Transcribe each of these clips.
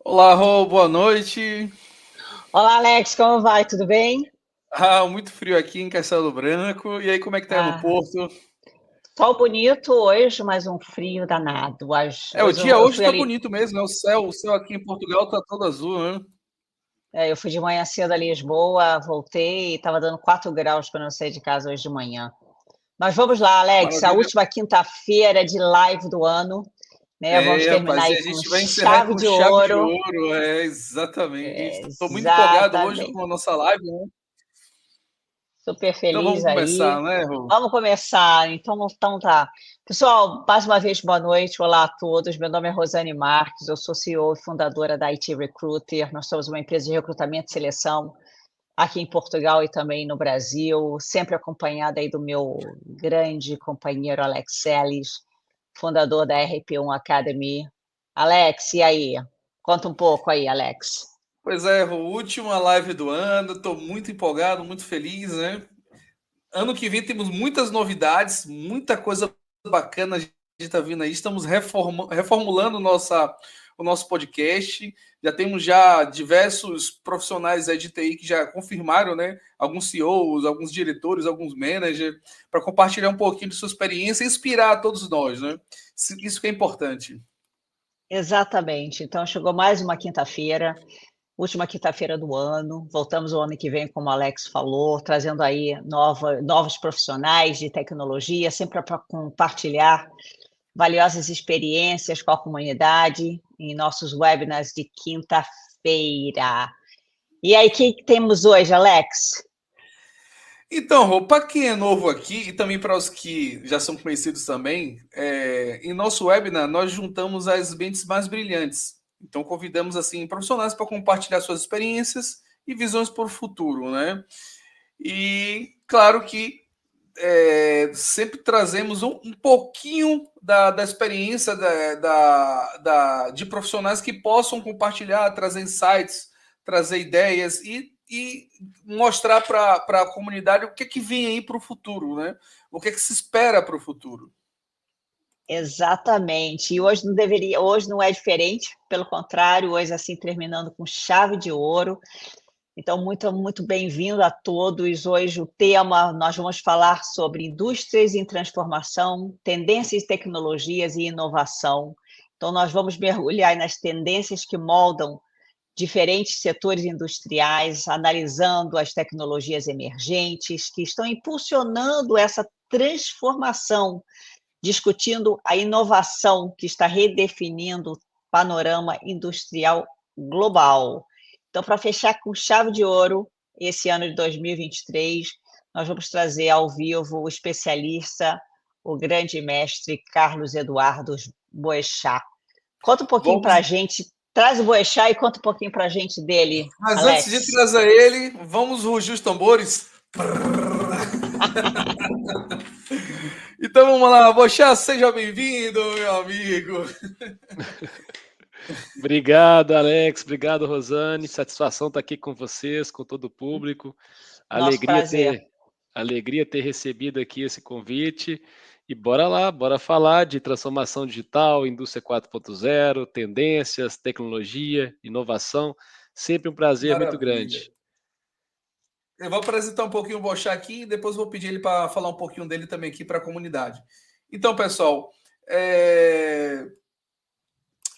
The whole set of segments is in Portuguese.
Olá, Rô, boa noite. Olá, Alex, como vai? Tudo bem? Muito frio aqui em Castelo Branco. E aí, como é que tá aí no Ah, Porto? sol bonito hoje, mas um frio danado. O Hoje dia eu hoje fui tá ali, bonito mesmo, né? O céu aqui em Portugal tá todo azul, né? eu fui de manhã cedo a Lisboa, voltei e estava dando 4 graus quando eu saí de casa hoje de manhã. Mas vamos lá, Alex, a Maravilha. última quinta-feira de live do ano, né? Vamos terminar Rapaz, e aí a com gente vai encerrar chave com de chave de ouro. ouro. Exatamente. Estou muito empolgado hoje com Exatamente. a nossa live, né? Super Então feliz vamos aí. começar, né, Rô? Vamos começar, então tá. Pessoal, mais uma vez, boa noite, olá a todos. Meu nome é Rosane Marques, eu sou CEO e fundadora da IT Recruiter. Nós somos uma empresa de recrutamento e seleção aqui em Portugal e também no Brasil, sempre acompanhada aí do meu grande companheiro Alex Seles, fundador da RP1 Academy. Alex, e aí? Conta um pouco aí, Alex. Pois é, Rô, última live do ano. Estou muito empolgado, muito feliz, né? Ano que vem temos muitas novidades, muita coisa bacana a gente está vindo aí. Estamos reformulando o nosso podcast. Já diversos profissionais aí de TI que já confirmaram, né? Alguns CEOs, alguns diretores, alguns managers, para compartilhar um pouquinho de sua experiência e inspirar a todos nós, né? Isso que é importante. Exatamente. Então, chegou mais uma quinta-feira. Última quinta-feira do ano. Voltamos o ano que vem, como o Alex falou, trazendo aí novos profissionais de tecnologia, sempre para compartilhar valiosas experiências com a comunidade em nossos webinars de quinta-feira. E aí, o que temos hoje, Alex? Então, Rô, para quem é novo aqui e também para os que já são conhecidos também, em nosso webinar nós juntamos as mentes mais brilhantes. Então, convidamos assim profissionais para compartilhar suas experiências e visões para o futuro, né? E claro que sempre trazemos um pouquinho da experiência de profissionais que possam compartilhar, trazer insights, trazer ideias e mostrar para a comunidade o que, é que vem aí para o futuro, né? O que, é que se espera para o futuro. Exatamente. E hoje não é diferente, pelo contrário, hoje assim terminando com chave de ouro. Então, muito bem-vindo a todos. Hoje o tema, nós vamos falar sobre indústrias em transformação, tendências, tecnologias e inovação. Então, nós vamos mergulhar nas tendências que moldam diferentes setores industriais, analisando as tecnologias emergentes que estão impulsionando essa transformação, discutindo a inovação que está redefinindo o panorama industrial global. Então, para fechar com chave de ouro, esse ano de 2023, nós vamos trazer ao vivo o especialista, o grande mestre Carlos Eduardo Boechat. Conta um pouquinho para a Vamos, gente, traz o Boechat e conta um pouquinho para a gente dele, mas antes de Alex. trazer ele, vamos rugir os tambores. Então vamos lá, Bochá, seja bem-vindo, meu amigo. Obrigado, Alex. Obrigado, Rosane. Satisfação estar aqui com vocês, com todo o público. Nosso Alegria prazer. ter, alegria ter recebido aqui esse convite E bora lá, bora falar de transformação digital, indústria 4.0, tendências, tecnologia, inovação. Sempre um prazer muito Maravilha. grande. Eu vou apresentar um pouquinho o Bochá aqui e depois vou pedir ele para falar um pouquinho dele também aqui para a comunidade. Então, pessoal,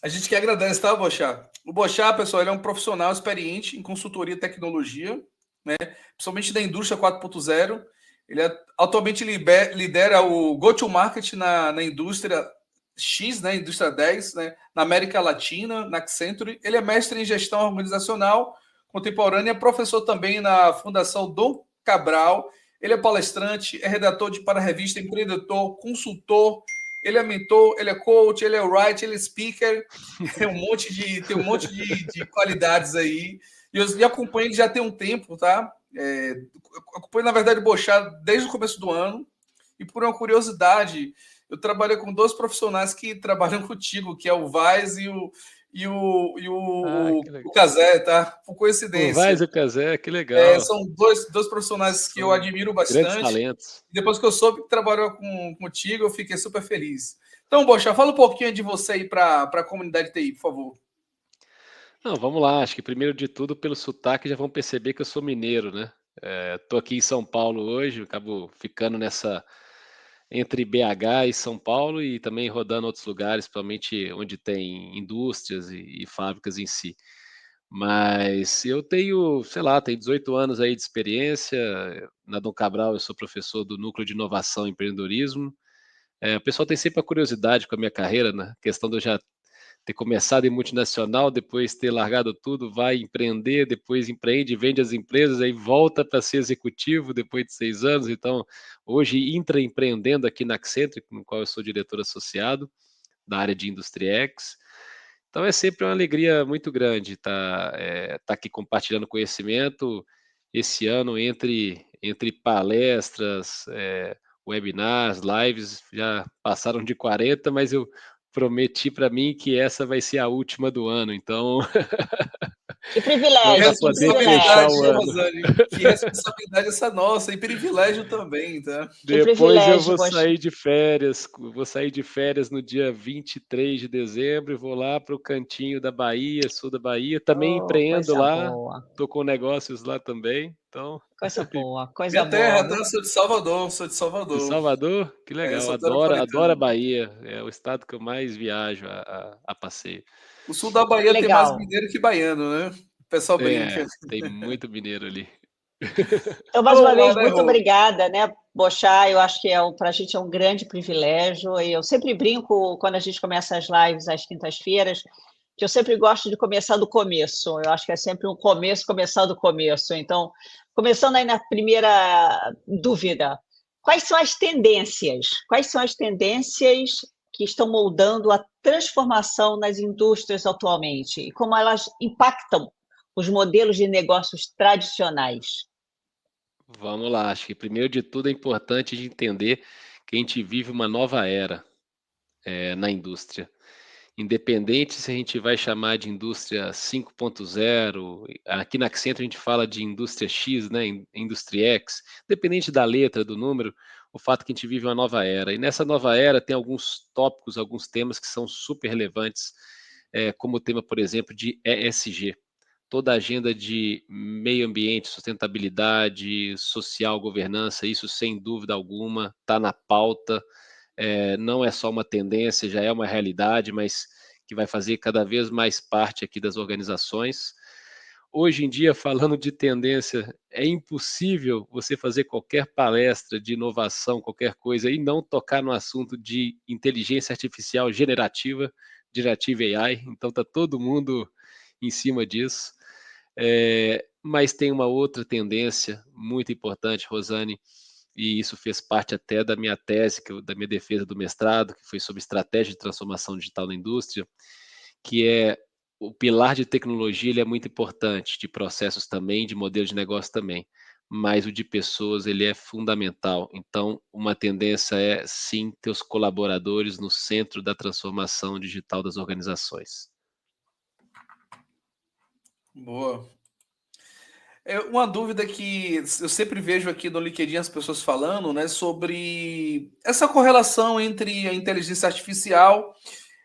a gente que agradece, tá, Bochá? O Bochá, pessoal, ele é um profissional experiente em consultoria e tecnologia, né? Principalmente da indústria 4.0. Ele atualmente lidera o go-to-market na indústria X, né? Indústria 10, né? Na América Latina, na Accenture. Ele é mestre em gestão organizacional contemporânea, professor também na Fundação Dom Cabral. Ele é palestrante, é redator para a revista Empreendedor, consultor, ele é mentor, ele é coach, ele é writer, ele é speaker, tem um monte de qualidades aí. E eu acompanho ele já tem um tempo, tá? Acompanho, na verdade, o Bochá desde o começo do ano. E por uma curiosidade, eu trabalhei com dois profissionais que trabalham contigo, que é o Vaz Que legal. o Cazé, tá? Por O coincidência. Vaz e o Cazé, que legal. São dois profissionais que eu São admiro grandes bastante. talentos. Depois que eu soube que trabalhou contigo, eu fiquei super feliz. Então, Bocha, fala um pouquinho de você aí para a comunidade TI, por favor. Não, vamos lá. Acho que primeiro de tudo, pelo sotaque, já vão perceber que eu sou mineiro, né? Tô aqui em São Paulo hoje, acabo ficando nessa entre BH e São Paulo e também rodando outros lugares, principalmente onde tem indústrias e fábricas em si. Mas eu tenho, sei lá, tenho 18 anos aí de experiência. Na Dom Cabral eu sou professor do Núcleo de Inovação e Empreendedorismo. O pessoal tem sempre a curiosidade com a minha carreira, né? A questão de eu já ter começado em multinacional, depois ter largado tudo, vai empreender, depois empreende, vende as empresas, aí volta para ser executivo depois de 6 anos. Então, hoje intraempreendendo aqui na Accenture, no qual eu sou diretor associado da área de IndustryX. Então é sempre uma alegria muito grande tá aqui compartilhando conhecimento esse ano entre palestras, webinars, lives, já passaram de 40, mas eu prometi para mim que essa vai ser a última do ano, então Que não privilégio, para que poder fechar privilégio. Responsabilidade, o né, ano. Rosane? Que responsabilidade essa nossa, e privilégio também, tá? Que Depois eu privilégio, poxa. vou sair de férias no dia 23 de dezembro e vou lá para o cantinho da Bahia, sul da Bahia, também Oh, empreendo coisa lá, boa, estou com negócios lá também, então, coisa boa, coisa Minha terra, boa. tá? Sou de de Salvador. Salvador, que legal, Sou adoro a terapolitano. Bahia, é o estado que eu mais viajo a passeio. O sul da Que Bahia tem mais legal. mineiro que baiano, né? O pessoal brinca. Tem muito mineiro ali. Então, mais uma Vamos lá, vez, né, muito Rô? obrigada, né, Bochá? Eu acho que para a gente é um grande privilégio. E eu sempre brinco quando a gente começa as lives às quintas-feiras, que eu sempre gosto de começar do começo. Eu acho que é sempre um começo, começar do começo. Então, começando aí na primeira dúvida, quais são as tendências? Quais são as tendências que estão moldando a transformação nas indústrias atualmente? E como elas impactam os modelos de negócios tradicionais? Vamos lá, acho que primeiro de tudo é importante de entender que a gente vive uma nova era na indústria. Independente se a gente vai chamar de indústria 5.0, aqui na Accenture a gente fala de indústria X, né, indústria X, independente da letra, do número, o fato é que a gente vive uma nova era. E nessa nova era tem alguns tópicos, alguns temas que são super relevantes, como o tema, por exemplo, de ESG. Toda a agenda de meio ambiente, sustentabilidade, social, governança, isso sem dúvida alguma está na pauta. Não é só uma tendência, já é uma realidade, mas que vai fazer cada vez mais parte aqui das organizações. Hoje em dia, falando de tendência, é impossível você fazer qualquer palestra de inovação, qualquer coisa, e não tocar no assunto de inteligência artificial generative AI. Então, está todo mundo em cima disso. Mas tem uma outra tendência muito importante, Rosane, e isso fez parte até da minha tese, da minha defesa do mestrado, que foi sobre estratégia de transformação digital na indústria, que é o pilar de tecnologia, ele é muito importante, de processos também, de modelo de negócio também, mas o de pessoas, ele é fundamental. Então, uma tendência é, sim, ter os colaboradores no centro da transformação digital das organizações. Boa. É uma dúvida que eu sempre vejo aqui no LinkedIn as pessoas falando, né, sobre essa correlação entre a inteligência artificial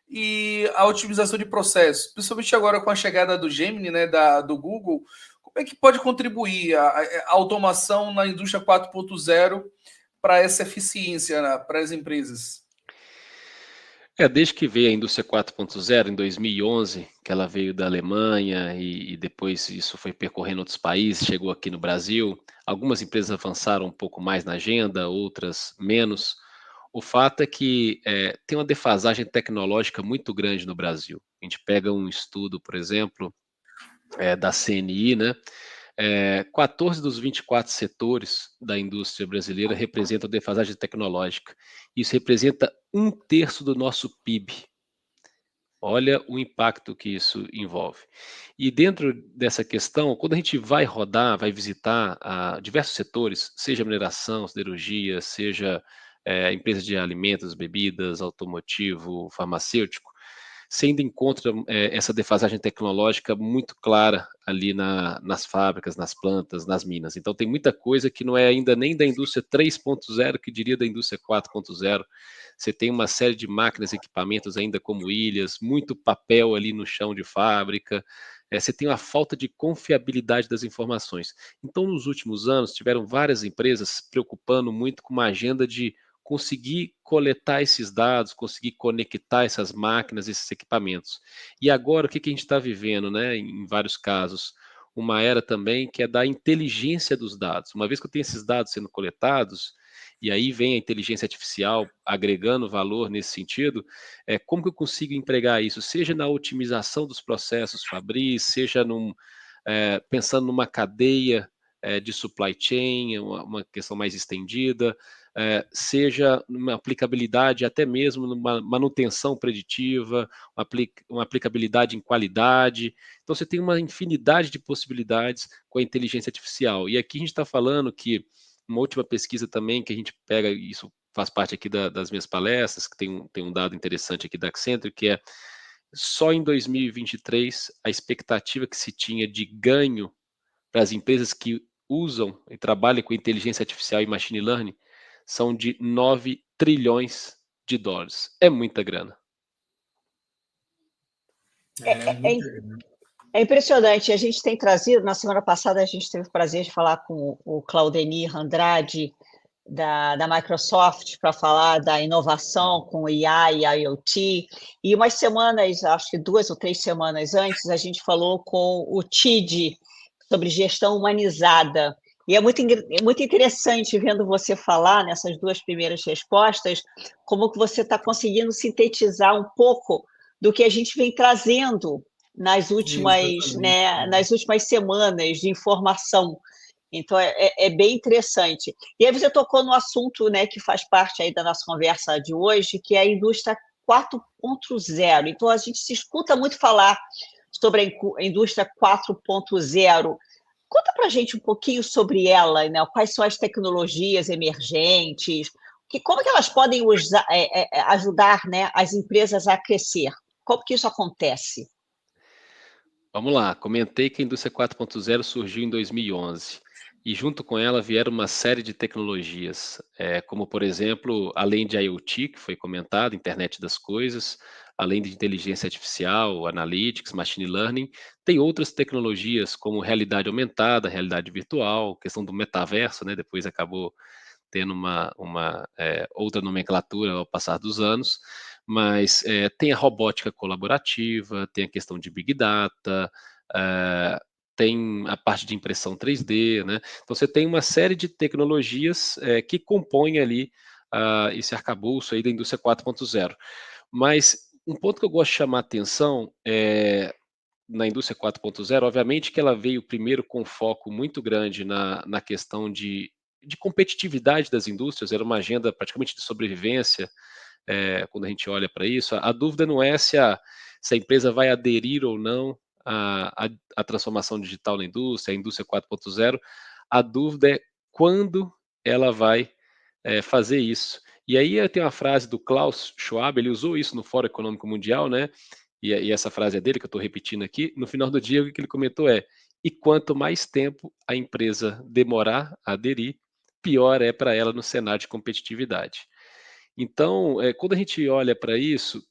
e a otimização de processos, principalmente agora com a chegada do Gemini, né, do Google. Como é que pode contribuir a automação na indústria 4.0 para essa eficiência, né, para as empresas? Desde que veio a indústria 4.0 em 2011, que ela veio da Alemanha e depois isso foi percorrendo outros países, chegou aqui no Brasil. Algumas empresas avançaram um pouco mais na agenda, outras menos. O fato é que tem uma defasagem tecnológica muito grande no Brasil. A gente pega um estudo, por exemplo, da CNI, né? 14 dos 24 setores da indústria brasileira representam defasagem tecnológica. Isso representa 1/3 do nosso PIB. Olha o impacto que isso envolve. E dentro dessa questão, quando a gente vai rodar, vai visitar diversos setores, seja mineração, siderurgia, seja empresa de alimentos, bebidas, automotivo, farmacêutico, você ainda encontra essa defasagem tecnológica muito clara ali nas fábricas, nas plantas, nas minas. Então tem muita coisa que não é ainda nem da indústria 3.0, que diria da indústria 4.0. Você tem uma série de máquinas, equipamentos ainda como ilhas, muito papel ali no chão de fábrica. Você tem uma falta de confiabilidade das informações. Então, nos últimos anos, tiveram várias empresas se preocupando muito com uma agenda de conseguir coletar esses dados, conseguir conectar essas máquinas, esses equipamentos. E agora, o que a gente está vivendo, né, em vários casos? Uma era também que é da inteligência dos dados. Uma vez que eu tenho esses dados sendo coletados, e aí vem a inteligência artificial agregando valor nesse sentido, como que eu consigo empregar isso? Seja na otimização dos processos Fabris, seja pensando numa cadeia de supply chain, uma questão mais estendida, seja numa aplicabilidade, até mesmo numa manutenção preditiva, uma aplicabilidade em qualidade. Então, você tem uma infinidade de possibilidades com a inteligência artificial. E aqui a gente está falando que uma última pesquisa também que a gente pega, isso faz parte aqui das minhas palestras, que tem um dado interessante aqui da Accenture, que é só em 2023 a expectativa que se tinha de ganho para as empresas que usam e trabalham com inteligência artificial e machine learning são de 9 trilhões de dólares. É muita grana. É, é impressionante. A gente tem trazido, na semana passada, a gente teve o prazer de falar com o Claudenir Andrade, da Microsoft, para falar da inovação com IA e IoT. E umas semanas, acho que 2 ou 3 semanas antes, a gente falou com o TID sobre gestão humanizada. E é muito interessante vendo você falar nessas 2 primeiras respostas, como que você está conseguindo sintetizar um pouco do que a gente vem trazendo nas últimas, né, nas últimas semanas de informação. Então, é bem interessante. E aí você tocou no assunto, né, que faz parte aí da nossa conversa de hoje, que é a indústria 4.0. Então, a gente se escuta muito falar sobre a indústria 4.0. Conta para a gente um pouquinho sobre ela, né? Quais são as tecnologias emergentes, como que elas podem ajudar, né, as empresas a crescer? Como que isso acontece? Vamos lá, comentei que a indústria 4.0 surgiu em 2011 e junto com ela vieram uma série de tecnologias, como por exemplo, além de IoT, que foi comentado, Internet das Coisas, além de inteligência artificial, analytics, machine learning, tem outras tecnologias como realidade aumentada, realidade virtual, questão do metaverso, né? Depois acabou tendo uma outra nomenclatura ao passar dos anos, mas tem a robótica colaborativa, tem a questão de Big Data, tem a parte de impressão 3D, né? Então você tem uma série de tecnologias que compõem ali esse arcabouço aí da indústria 4.0. Mas um ponto que eu gosto de chamar a atenção na indústria 4.0, obviamente que ela veio primeiro com foco muito grande na questão de competitividade das indústrias, era uma agenda praticamente de sobrevivência, quando a gente olha para isso. A dúvida não é se a empresa vai aderir ou não à transformação digital na indústria, a indústria 4.0, a dúvida é quando ela vai fazer isso. E aí eu tenho uma frase do Klaus Schwab, ele usou isso no Fórum Econômico Mundial, né? E essa frase é dele, que eu estou repetindo aqui. No final do dia, o que ele comentou é: e quanto mais tempo a empresa demorar a aderir, pior é para ela no cenário de competitividade. Então, quando a gente olha para isso,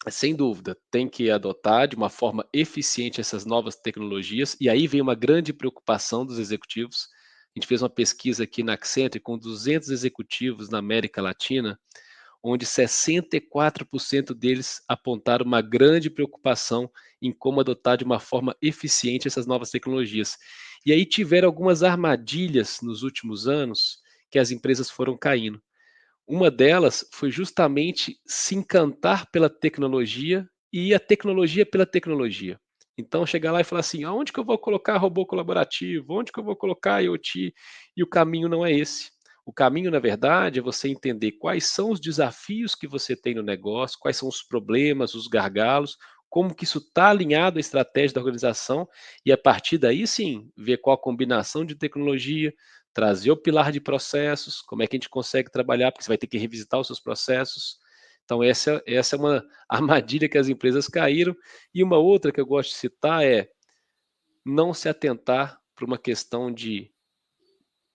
sem dúvida, tem que adotar de uma forma eficiente essas novas tecnologias, e aí vem uma grande preocupação dos executivos. A gente fez uma pesquisa aqui na Accenture com 200 executivos na América Latina, onde 64% deles apontaram uma grande preocupação em como adotar de uma forma eficiente essas novas tecnologias. E aí tiveram algumas armadilhas nos últimos anos que as empresas foram caindo. Uma delas foi justamente se encantar pela tecnologia e a tecnologia pela tecnologia. Então chegar lá e falar assim: aonde que eu vou colocar robô colaborativo? Onde que eu vou colocar IoT? E o caminho não é esse. O caminho, na verdade, é você entender quais são os desafios que você tem no negócio, quais são os problemas, os gargalos, como que isso está alinhado à estratégia da organização, e a partir daí sim, ver qual a combinação de tecnologia, trazer o pilar de processos, como é que a gente consegue trabalhar, porque você vai ter que revisitar os seus processos. Então, essa é uma armadilha que as empresas caíram. E uma outra que eu gosto de citar é não se atentar para uma questão de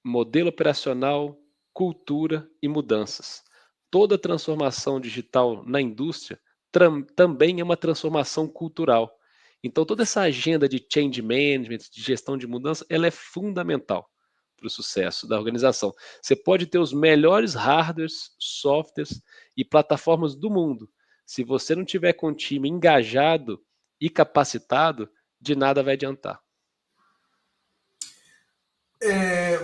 modelo operacional, cultura e mudanças. Toda transformação digital na indústria também é uma transformação cultural. Então, toda essa agenda de change management, de gestão de mudança, ela é fundamental para o sucesso da organização. Você pode ter os melhores hardwares, softwares e plataformas do mundo. Se você não tiver com o time engajado e capacitado, de nada vai adiantar.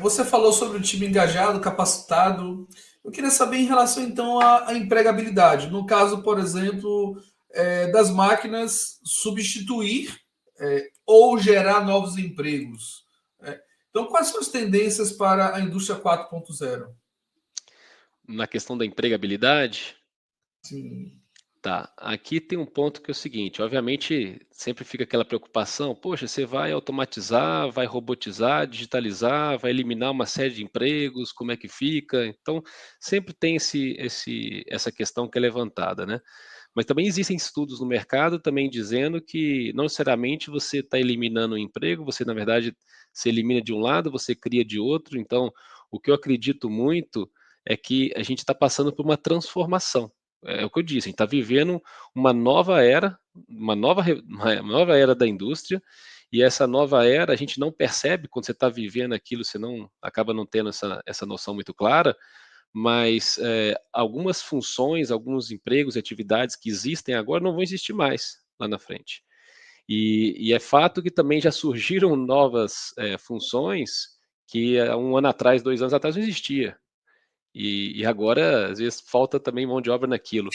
Você falou sobre o time engajado, capacitado. Eu queria saber em relação então à empregabilidade. No caso, por exemplo, das máquinas substituir ou gerar novos empregos. Então, quais são as tendências para a indústria 4.0? Na questão da empregabilidade, Sim. tá, aqui tem um ponto que é o seguinte, obviamente sempre fica aquela preocupação, poxa, você vai automatizar, vai robotizar, digitalizar, vai eliminar uma série de empregos, como é que fica? Então, sempre tem essa questão que é levantada, né? Mas também existem estudos no mercado também dizendo que não necessariamente você está eliminando um emprego, você na verdade se elimina de um lado, você cria de outro. Então, o que eu acredito muito é que a gente está passando por uma transformação. É o que eu disse, a gente está vivendo uma nova era, uma nova era da indústria, e essa nova era a gente não percebe quando você está vivendo aquilo, você não acaba não tendo essa noção muito clara, mas algumas funções, alguns empregos e atividades que existem agora não vão existir mais lá na frente. E é fato que também já surgiram novas funções que há um ano atrás, 2 anos atrás não existia. E agora, às vezes, falta também mão de obra naquilo.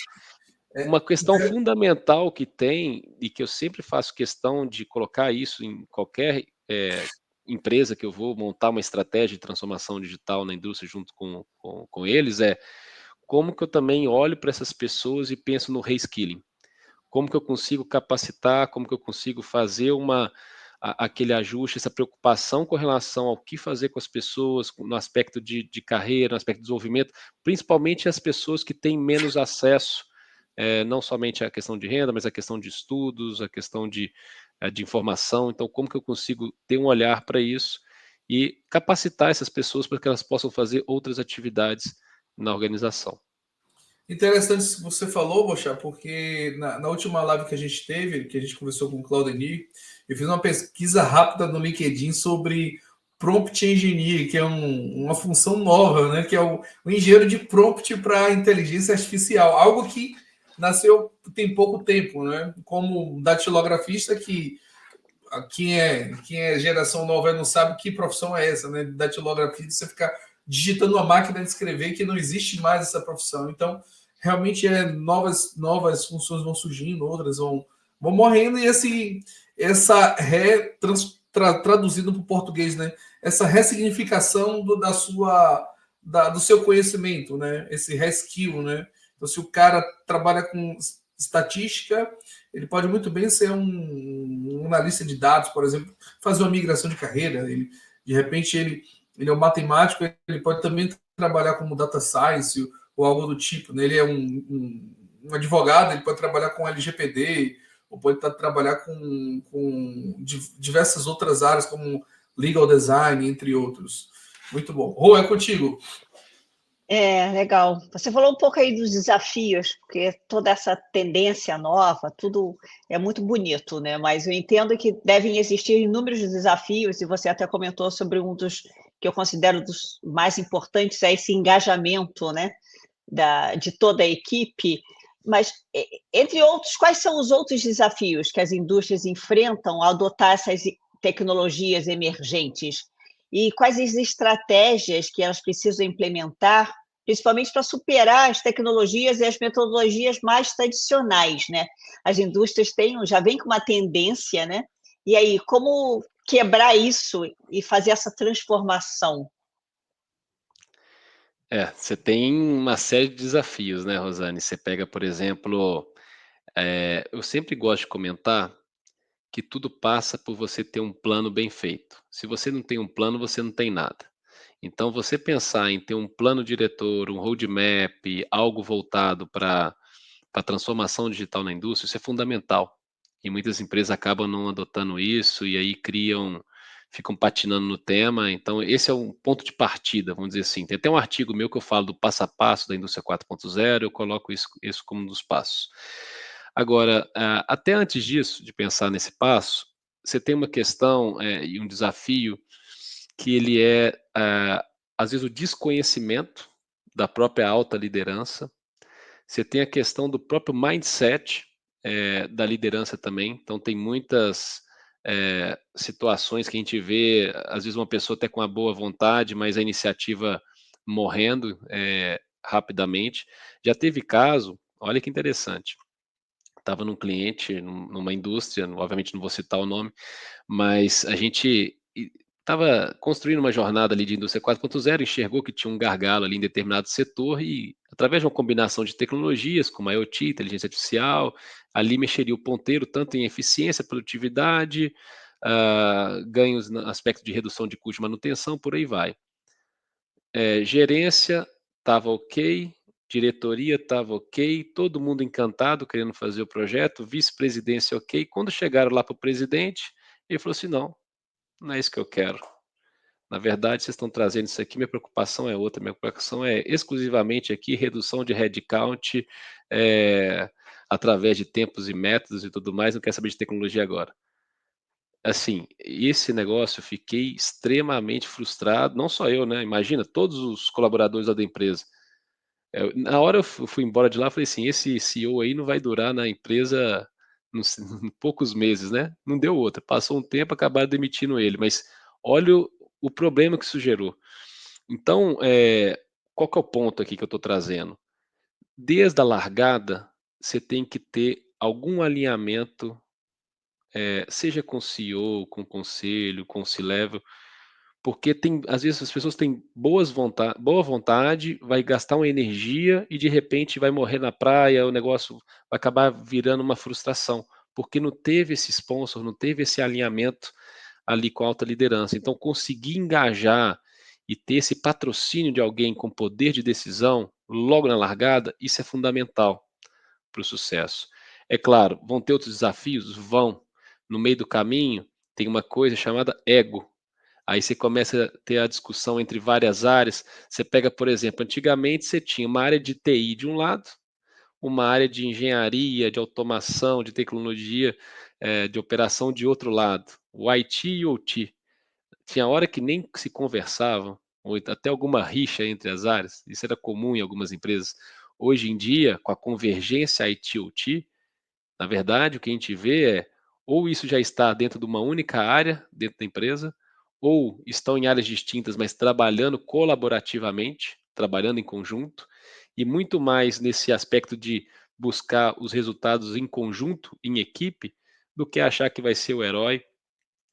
Uma questão fundamental que tem, e que eu sempre faço questão de colocar isso em qualquer empresa que eu vou montar uma estratégia de transformação digital na indústria junto com eles, é como que eu também olho para essas pessoas e penso no reskilling. Como que eu consigo capacitar, como que eu consigo fazer aquele ajuste, essa preocupação com relação ao que fazer com as pessoas, no aspecto de carreira, no aspecto de desenvolvimento, principalmente as pessoas que têm menos acesso, não somente a questão de renda, mas a questão de estudos, a questão de informação. Então, como que eu consigo ter um olhar para isso e capacitar essas pessoas para que elas possam fazer outras atividades na organização? Interessante isso que você falou, Bocha, porque na última live que a gente teve, que a gente conversou com o Claudemir, eu fiz uma pesquisa rápida no LinkedIn sobre prompt engineer, que é uma função nova, né? Que é o engenheiro de prompt para inteligência artificial, algo que nasceu tem pouco tempo, né? Como datilografista, que quem é geração nova não sabe que profissão é essa, né? Datilografista, você ficar digitando uma máquina de escrever, que não existe mais essa profissão. Então, realmente novas funções vão surgindo, outras vão morrendo, e essa traduzindo para o português, né? Essa ressignificação do seu conhecimento, né? Esse reskill, né? Então, se o cara trabalha com estatística, ele pode muito bem ser um analista de dados, por exemplo, fazer uma migração de carreira. De repente, ele é um matemático, ele pode também trabalhar como data science ou algo do tipo, né? Ele é um advogado, ele pode trabalhar com LGPD ou pode trabalhar com diversas outras áreas, como legal design, entre outros. Muito bom. Rô, é contigo. Legal. Você falou um pouco aí dos desafios, porque toda essa tendência nova, tudo é muito bonito, né? Mas eu entendo que devem existir inúmeros desafios, e você até comentou sobre um dos que eu considero dos mais importantes, é esse engajamento, né? De toda a equipe. Mas, entre outros, quais são os outros desafios que as indústrias enfrentam ao adotar essas tecnologias emergentes? E quais as estratégias que elas precisam implementar, principalmente para superar as tecnologias e as metodologias mais tradicionais, né? As indústrias já vêm com uma tendência, né? E aí, como quebrar isso e fazer essa transformação? Você tem uma série de desafios, né, Rosane? Você pega, por exemplo, eu sempre gosto de comentar que tudo passa por você ter um plano bem feito. Se você não tem um plano, você não tem nada. Então, você pensar em ter um plano diretor, um roadmap, algo voltado para a transformação digital na indústria, isso é fundamental. E muitas empresas acabam não adotando isso e aí ficam patinando no tema. Então, esse é um ponto de partida, vamos dizer assim. Tem até um artigo meu que eu falo do passo a passo da indústria 4.0, eu coloco isso como um dos passos. Agora, até antes disso, de pensar nesse passo, você tem uma questão e um desafio que ele às vezes, o desconhecimento da própria alta liderança. Você tem a questão do próprio mindset da liderança também. Então, tem muitas situações que a gente vê, às vezes, uma pessoa até com a boa vontade, mas a iniciativa morrendo rapidamente. Já teve caso, olha que interessante. Estava num cliente, numa indústria, obviamente não vou citar o nome, mas a gente estava construindo uma jornada ali de indústria 4.0, enxergou que tinha um gargalo ali em determinado setor e, através de uma combinação de tecnologias, como a IoT, inteligência artificial, ali mexeria o ponteiro tanto em eficiência, produtividade, ganhos no aspecto de redução de custo de manutenção, por aí vai. Gerência estava ok, diretoria estava ok, todo mundo encantado querendo fazer o projeto, vice-presidência ok. Quando chegaram lá para o presidente, ele falou assim: não é isso que eu quero. Na verdade, vocês estão trazendo isso aqui, minha preocupação é outra, minha preocupação é exclusivamente aqui redução de headcount através de tempos e métodos e tudo mais, não quero saber de tecnologia agora. Assim, esse negócio eu fiquei extremamente frustrado, não só eu, né? Imagina todos os colaboradores da empresa. Na hora eu fui embora de lá, falei assim: esse CEO aí não vai durar na empresa em poucos meses, né? Não deu outra. Passou um tempo, acabaram demitindo ele, mas olha o problema que isso gerou. Então, qual que é o ponto aqui que eu estou trazendo? Desde a largada, você tem que ter algum alinhamento, seja com o CEO, com o conselho, com o C-level, porque às vezes as pessoas têm boa vontade, vai gastar uma energia e de repente vai morrer na praia, o negócio vai acabar virando uma frustração, porque não teve esse sponsor, não teve esse alinhamento ali com a alta liderança. Então, conseguir engajar e ter esse patrocínio de alguém com poder de decisão logo na largada, isso é fundamental para o sucesso. É claro, vão ter outros desafios? Vão. No meio do caminho, tem uma coisa chamada ego. Aí você começa a ter a discussão entre várias áreas. Você pega, por exemplo, antigamente você tinha uma área de TI de um lado, uma área de engenharia, de automação, de tecnologia, de operação de outro lado, o IT e o OT. Tinha hora que nem se conversavam, ou até alguma rixa entre as áreas. Isso era comum em algumas empresas. Hoje em dia, com a convergência IT-OT, na verdade, o que a gente vê ou isso já está dentro de uma única área dentro da empresa, ou estão em áreas distintas, mas trabalhando colaborativamente, trabalhando em conjunto, e muito mais nesse aspecto de buscar os resultados em conjunto, em equipe, do que achar que vai ser o herói,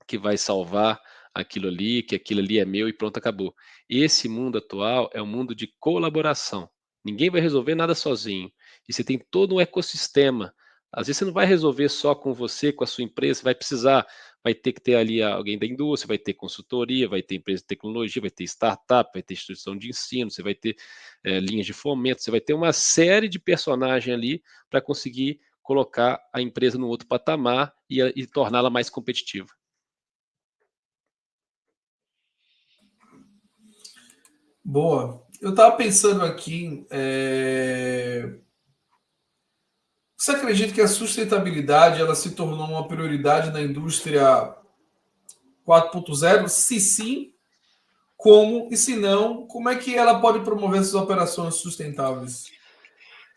que vai salvar aquilo ali, que aquilo ali é meu e pronto, acabou. Esse mundo atual é um mundo de colaboração. Ninguém vai resolver nada sozinho. E você tem todo um ecossistema. Às vezes você não vai resolver só com você, com a sua empresa, vai ter que ter ali alguém da indústria, vai ter consultoria, vai ter empresa de tecnologia, vai ter startup, vai ter instituição de ensino, você vai ter linhas de fomento, você vai ter uma série de personagens ali para conseguir colocar a empresa no outro patamar e torná-la mais competitiva. Boa. Eu estava pensando aqui, você acredita que a sustentabilidade ela se tornou uma prioridade na indústria 4.0? Se sim, como? E se não, como é que ela pode promover essas operações sustentáveis?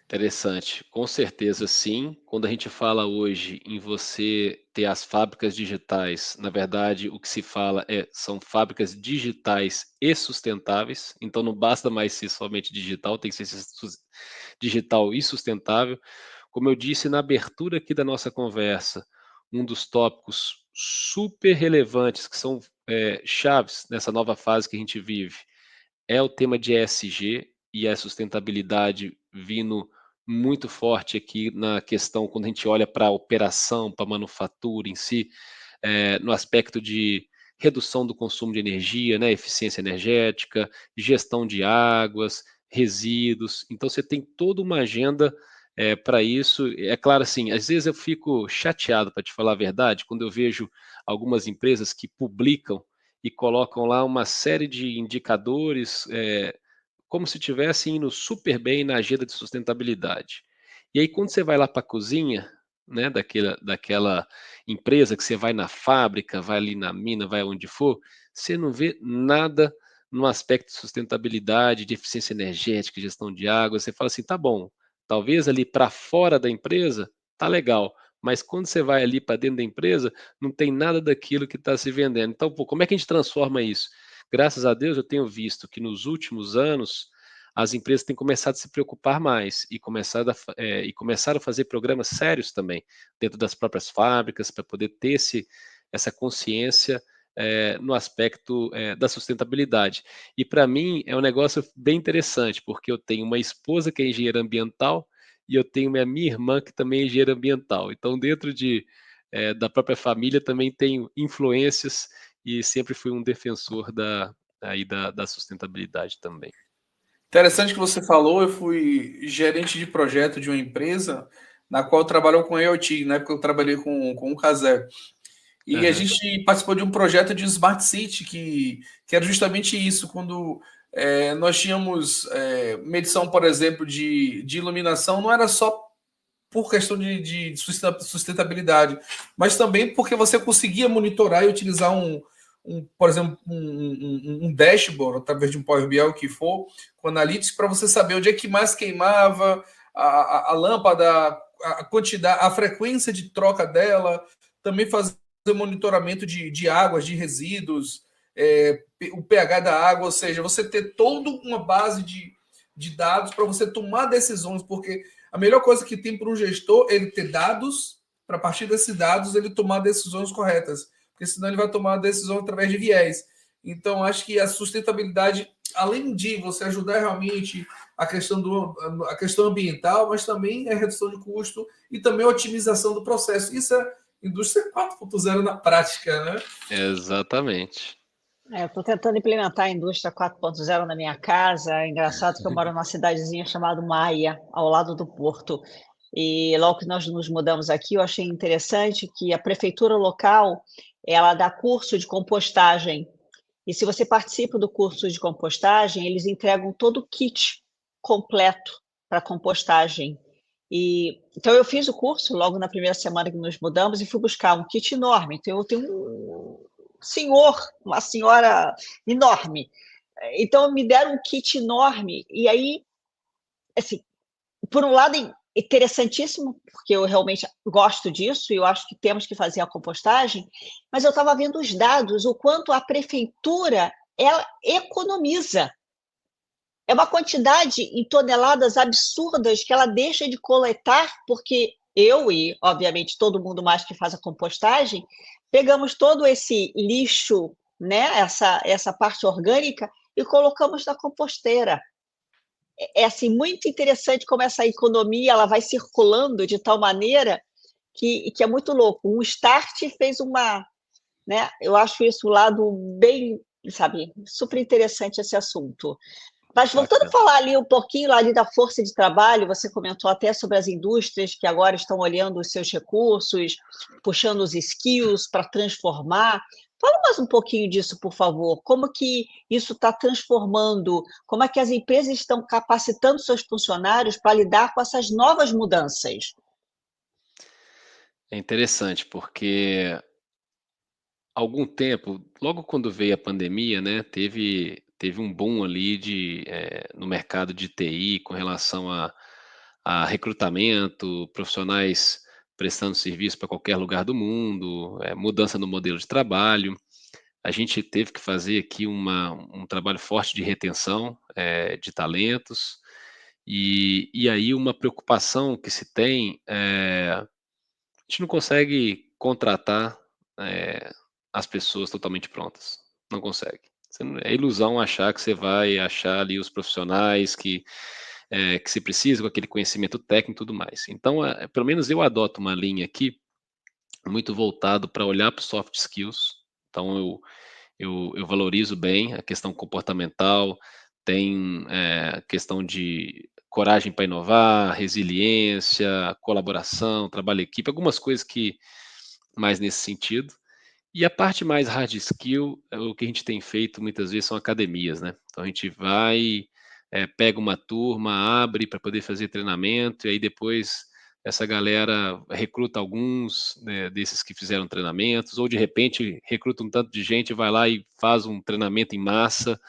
Interessante. Com certeza, sim. Quando a gente fala hoje em você ter as fábricas digitais, na verdade, o que se fala são fábricas digitais e sustentáveis. Então, não basta mais ser somente digital, tem que ser digital e sustentável. Como eu disse na abertura aqui da nossa conversa, um dos tópicos super relevantes que são chaves nessa nova fase que a gente vive é o tema de ESG e a sustentabilidade vindo muito forte aqui na questão quando a gente olha para a operação, para a manufatura em si, no aspecto de redução do consumo de energia, né, eficiência energética, gestão de águas, resíduos. Então você tem toda uma agenda para isso. É claro, assim, às vezes eu fico chateado, para te falar a verdade, quando eu vejo algumas empresas que publicam e colocam lá uma série de indicadores, como se estivessem indo super bem na agenda de sustentabilidade. E aí, quando você vai lá para a cozinha, né, daquela empresa, que você vai na fábrica, vai ali na mina, vai onde for, você não vê nada no aspecto de sustentabilidade, de eficiência energética, gestão de água. Você fala assim, tá bom, talvez ali para fora da empresa, tá legal, mas quando você vai ali para dentro da empresa, não tem nada daquilo que está se vendendo. Então, pô, como é que a gente transforma isso? Graças a Deus, eu tenho visto que nos últimos anos as empresas têm começado a se preocupar mais e começaram a fazer programas sérios também dentro das próprias fábricas para poder ter essa consciência no aspecto da sustentabilidade. E para mim é um negócio bem interessante, porque eu tenho uma esposa que é engenheira ambiental e eu tenho minha irmã que também é engenheira ambiental. Então, dentro da própria família também tenho influências e sempre fui um defensor da sustentabilidade também. Interessante que você falou, eu fui gerente de projeto de uma empresa na qual trabalhou com IoT, na época eu trabalhei com o Casé. E a Aham. gente participou de um projeto de Smart City, que era justamente isso, quando nós tínhamos medição, por exemplo, de iluminação, não era só por questão de sustentabilidade, mas também porque você conseguia monitorar e utilizar por exemplo, um dashboard, através de um Power BI, o que for, com analytics, para você saber onde é que mais queimava a lâmpada, a quantidade, a frequência de troca dela, também fazer monitoramento de águas, de resíduos, o pH da água, ou seja, você ter toda uma base de dados para você tomar decisões, porque a melhor coisa que tem para um gestor é ele ter dados, para a partir desses dados ele tomar decisões corretas, porque senão ele vai tomar a decisão através de viés. Então, acho que a sustentabilidade, além de você ajudar realmente a questão ambiental, mas também é redução de custo e também a otimização do processo. Isso é indústria 4.0 na prática, né? Exatamente. Eu estou tentando implementar a indústria 4.0 na minha casa. É engraçado que eu moro numa cidadezinha chamada Maia, ao lado do Porto. E logo que nós nos mudamos aqui, eu achei interessante que a prefeitura local ela dá curso de compostagem. E se você participa do curso de compostagem, eles entregam todo o kit completo para compostagem. Então eu fiz o curso logo na primeira semana que nos mudamos e fui buscar um kit enorme. Então eu tenho uma senhora enorme. Então me deram um kit enorme e aí, assim, por um lado interessantíssimo, porque eu realmente gosto disso e eu acho que temos que fazer a compostagem, mas eu estava vendo os dados, o quanto a prefeitura ela economiza. É uma quantidade em toneladas absurdas que ela deixa de coletar, porque eu e, obviamente, todo mundo mais que faz a compostagem, pegamos todo esse lixo, né, essa parte orgânica, e colocamos na composteira. É assim, muito interessante como essa economia ela vai circulando de tal maneira que é muito louco. Um start fez uma, né? Eu acho isso um lado bem, sabe, super interessante esse assunto. Mas voltando a Bacana. falar ali um pouquinho lá ali da força de trabalho, você comentou até sobre as indústrias que agora estão olhando os seus recursos, puxando os skills para transformar. Fala mais um pouquinho disso, por favor. Como que isso está transformando? Como é que as empresas estão capacitando seus funcionários para lidar com essas novas mudanças? É interessante, porque algum tempo, logo quando veio a pandemia, né, teve um boom ali no mercado de TI com relação a recrutamento, profissionais prestando serviço para qualquer lugar do mundo, mudança no modelo de trabalho. A gente teve que fazer aqui um trabalho forte de retenção, de talentos, e aí uma preocupação que se tem, a gente não consegue contratar, eh, as pessoas totalmente prontas, não consegue. É ilusão achar que você vai achar ali os profissionais que você precisa, com aquele conhecimento técnico e tudo mais. Então, pelo menos eu adoto uma linha aqui, muito voltado para olhar para os soft skills, então eu valorizo bem a questão comportamental, tem, questão de coragem para inovar, resiliência, colaboração, trabalho em equipe, algumas coisas que mais nesse sentido. E a parte mais hard skill, o que a gente tem feito muitas vezes são academias, né. Então a gente vai, pega uma turma, abre para poder fazer treinamento, e aí depois essa galera recruta alguns, né, desses que fizeram treinamentos, ou de repente recruta um tanto de gente, vai lá e faz um treinamento em massa.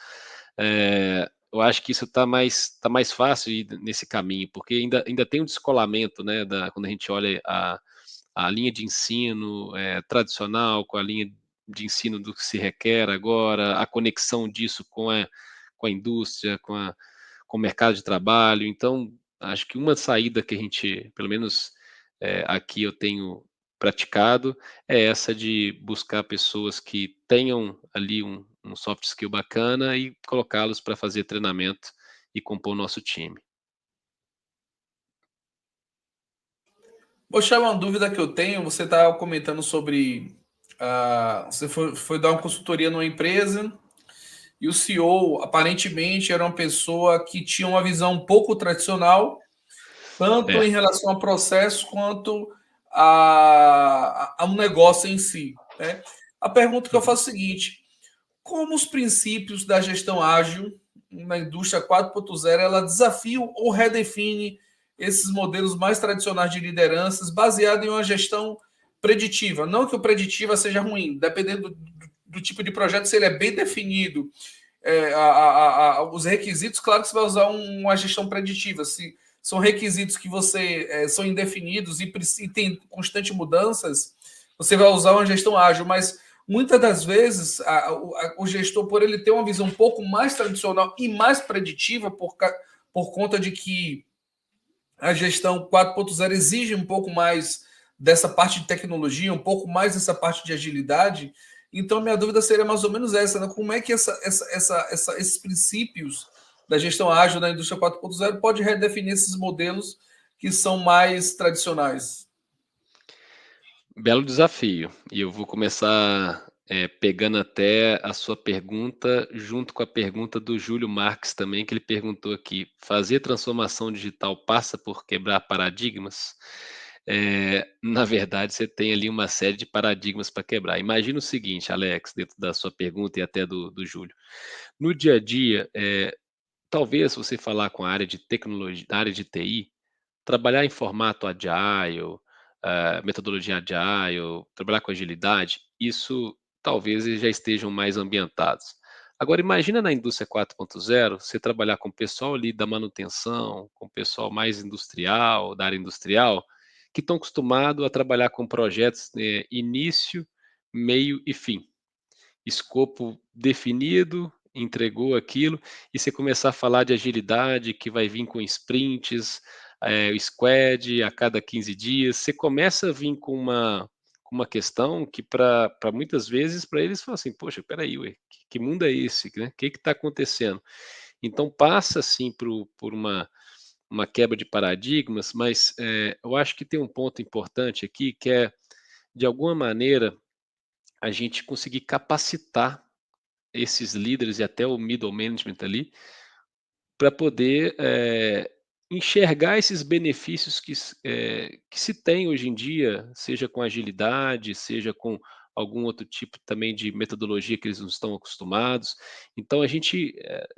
Eu acho que isso tá mais fácil ir nesse caminho, porque ainda tem um descolamento, né, quando a gente olha a linha de ensino, tradicional, com a linha de ensino do que se requer agora, a conexão disso com a indústria, com o mercado de trabalho. Então, acho que uma saída que a gente, pelo menos, aqui eu tenho praticado, é essa de buscar pessoas que tenham ali um soft skill bacana e colocá-los para fazer treinamento e compor o nosso time. Poxa, uma dúvida que eu tenho, você está comentando sobre. Você foi dar uma consultoria numa empresa e o CEO aparentemente era uma pessoa que tinha uma visão um pouco tradicional, tanto É. em relação ao processo quanto a um negócio em si. Né? A pergunta que eu Uhum. faço é a seguinte: como os princípios da gestão ágil na indústria 4.0 ela desafia ou redefine esses modelos mais tradicionais de lideranças baseado em uma gestão preditiva? Não que o preditiva seja ruim, dependendo do tipo de projeto, se ele é bem definido, os requisitos, claro que você vai usar uma gestão preditiva. Se são requisitos que são indefinidos e tem constante mudanças, você vai usar uma gestão ágil, mas muitas das vezes o gestor, por ele ter uma visão um pouco mais tradicional e mais preditiva, por conta de que a gestão 4.0 exige um pouco mais dessa parte de tecnologia, um pouco mais dessa parte de agilidade. Então, minha dúvida seria mais ou menos essa, né? Como é que esses princípios da gestão ágil na indústria 4.0 pode redefinir esses modelos que são mais tradicionais? Belo desafio. E eu vou começar, pegando até a sua pergunta, junto com a pergunta do Júlio Marques também, que ele perguntou aqui: fazer transformação digital passa por quebrar paradigmas? Na verdade, você tem ali uma série de paradigmas para quebrar. Imagina o seguinte, Alex, dentro da sua pergunta e até do Júlio. No dia a dia, talvez você falar com a área de tecnologia, da área de TI, trabalhar em formato agile, metodologia agile, trabalhar com agilidade, isso talvez eles já estejam mais ambientados. Agora imagina na indústria 4.0, você trabalhar com o pessoal ali da manutenção, com o pessoal mais industrial, da área industrial, que estão acostumados a trabalhar com projetos, início, meio e fim. Escopo definido, entregou aquilo, e você começar a falar de agilidade que vai vir com sprints, squad a cada 15 dias, você começa a vir com uma questão que para muitas vezes para eles fala assim: "Poxa, espera aí, ué, que mundo é esse, né? Que está acontecendo?". Então passa assim por uma quebra de paradigmas, mas, eu acho que tem um ponto importante aqui que é, de alguma maneira, a gente conseguir capacitar esses líderes e até o middle management ali, para poder enxergar esses benefícios que se tem hoje em dia, seja com agilidade, seja com algum outro tipo também de metodologia que eles não estão acostumados. Então a gente,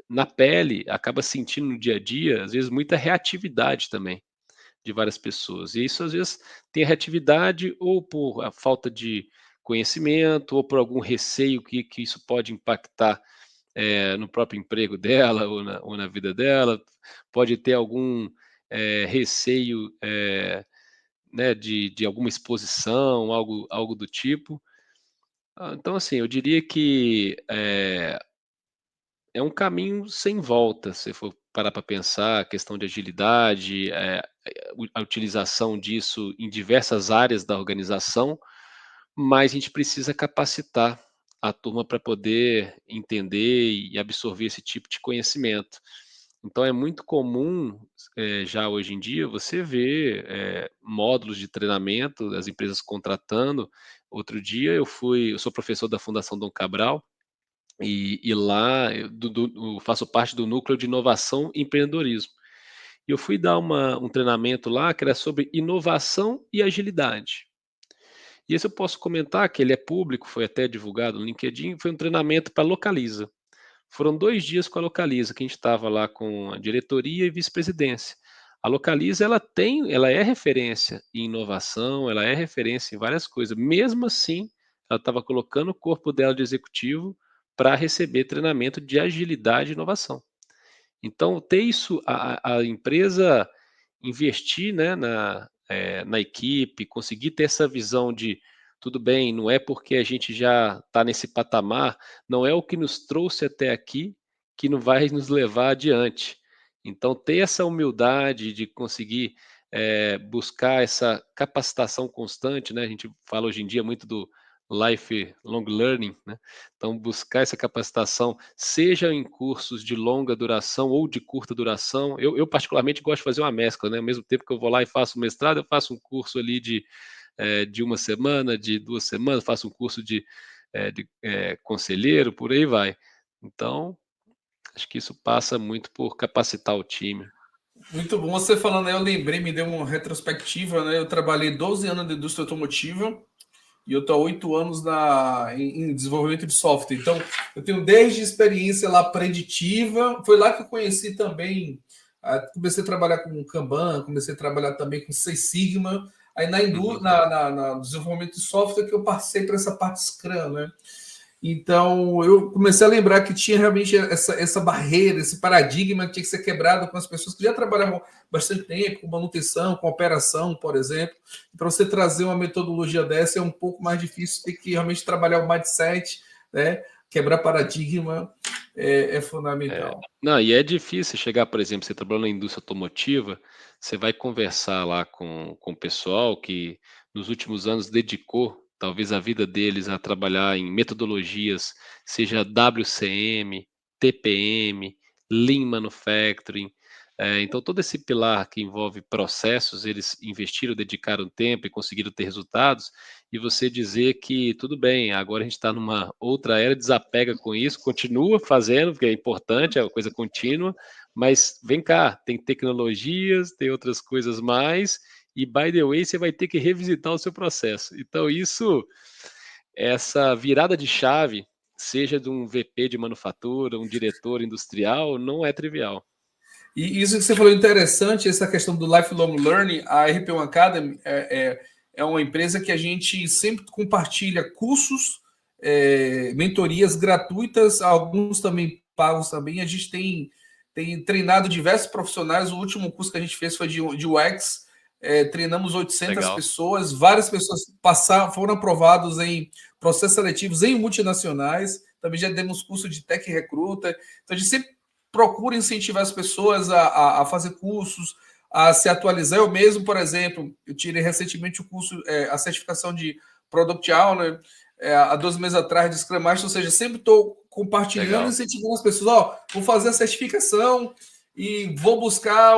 na pele, acaba sentindo no dia a dia, às vezes, muita reatividade também de várias pessoas. E isso, às vezes, tem a reatividade ou por a falta de conhecimento, ou por algum receio que isso pode impactar no próprio emprego dela ou na vida dela, pode ter algum receio, né, de alguma exposição, algo do tipo. Então, assim, eu diria que é um caminho sem volta, se for parar para pensar, a questão de agilidade, a utilização disso em diversas áreas da organização, mas a gente precisa capacitar a turma para poder entender e absorver esse tipo de conhecimento. Então é muito comum, já hoje em dia, você ver, módulos de treinamento, as empresas contratando. Outro dia eu sou professor da Fundação Dom Cabral, e lá eu faço parte do núcleo de inovação e empreendedorismo. E eu fui dar um treinamento lá que era sobre inovação e agilidade. E esse eu posso comentar que ele é público, foi até divulgado no LinkedIn, foi um treinamento para Localiza. Foram 2 dias com a Localiza, que a gente estava lá com a diretoria e vice-presidência. A Localiza, ela é referência em inovação, ela é referência em várias coisas. Mesmo assim, ela estava colocando o corpo dela de executivo para receber treinamento de agilidade e inovação. Então, ter isso, a empresa investir, né, na equipe, conseguir ter essa visão de tudo bem, não é porque a gente já está nesse patamar, não é o que nos trouxe até aqui que não vai nos levar adiante. Então, ter essa humildade de conseguir buscar essa capacitação constante, né? A gente fala hoje em dia muito do lifelong learning, né? Então, buscar essa capacitação, seja em cursos de longa duração ou de curta duração. Eu particularmente gosto de fazer uma mescla, né? Ao mesmo tempo que eu vou lá e faço mestrado, eu faço um curso ali de uma semana, de 2 semanas, faço um curso de conselheiro, por aí vai. Então, acho que isso passa muito por capacitar o time. Muito bom você falando aí, eu lembrei, me deu uma retrospectiva, né? Eu trabalhei 12 anos na indústria automotiva e eu estou há 8 anos em desenvolvimento de software. Então, eu tenho desde experiência lá preditiva, foi lá que eu conheci também, comecei a trabalhar com Kanban, comecei a trabalhar também com Six Sigma, aí no desenvolvimento de software que eu passei para essa parte Scrum, né? Então, eu comecei a lembrar que tinha realmente essa barreira, esse paradigma que tinha que ser quebrado com as pessoas que já trabalhavam bastante tempo, com manutenção, com operação, por exemplo. Para você trazer uma metodologia dessa é um pouco mais difícil, tem que realmente trabalhar o mindset, né? Quebrar paradigma é fundamental. Não, e é difícil chegar, por exemplo, você trabalhou na indústria automotiva, você vai conversar lá com o pessoal que nos últimos anos dedicou talvez a vida deles a trabalhar em metodologias, seja WCM, TPM, Lean Manufacturing. Então todo esse pilar que envolve processos, eles investiram, dedicaram tempo e conseguiram ter resultados, e você dizer que tudo bem, agora a gente está numa outra era, desapega com isso, continua fazendo, porque é importante, é uma coisa contínua, mas vem cá, tem tecnologias, tem outras coisas mais, e by the way, você vai ter que revisitar o seu processo. Então, essa virada de chave, seja de um VP de manufatura, um diretor industrial, não é trivial. E isso que você falou interessante, essa questão do lifelong learning, a RP1 Academy é uma empresa que a gente sempre compartilha cursos, mentorias gratuitas, alguns também pagos também. A gente tem treinado diversos profissionais. O último curso que a gente fez foi de UX. Treinamos 800 Legal. pessoas, várias pessoas foram aprovados em processos seletivos em multinacionais. Também já demos curso de Tech Recruiter. Então a gente sempre procura incentivar as pessoas a fazer cursos, a se atualizar. Eu mesmo, por exemplo, eu tirei recentemente o curso, a certificação de Product Owner, há 2 meses atrás de Scrum Master, ou seja, sempre estou compartilhando e incentivando as pessoas, vou fazer a certificação e vou buscar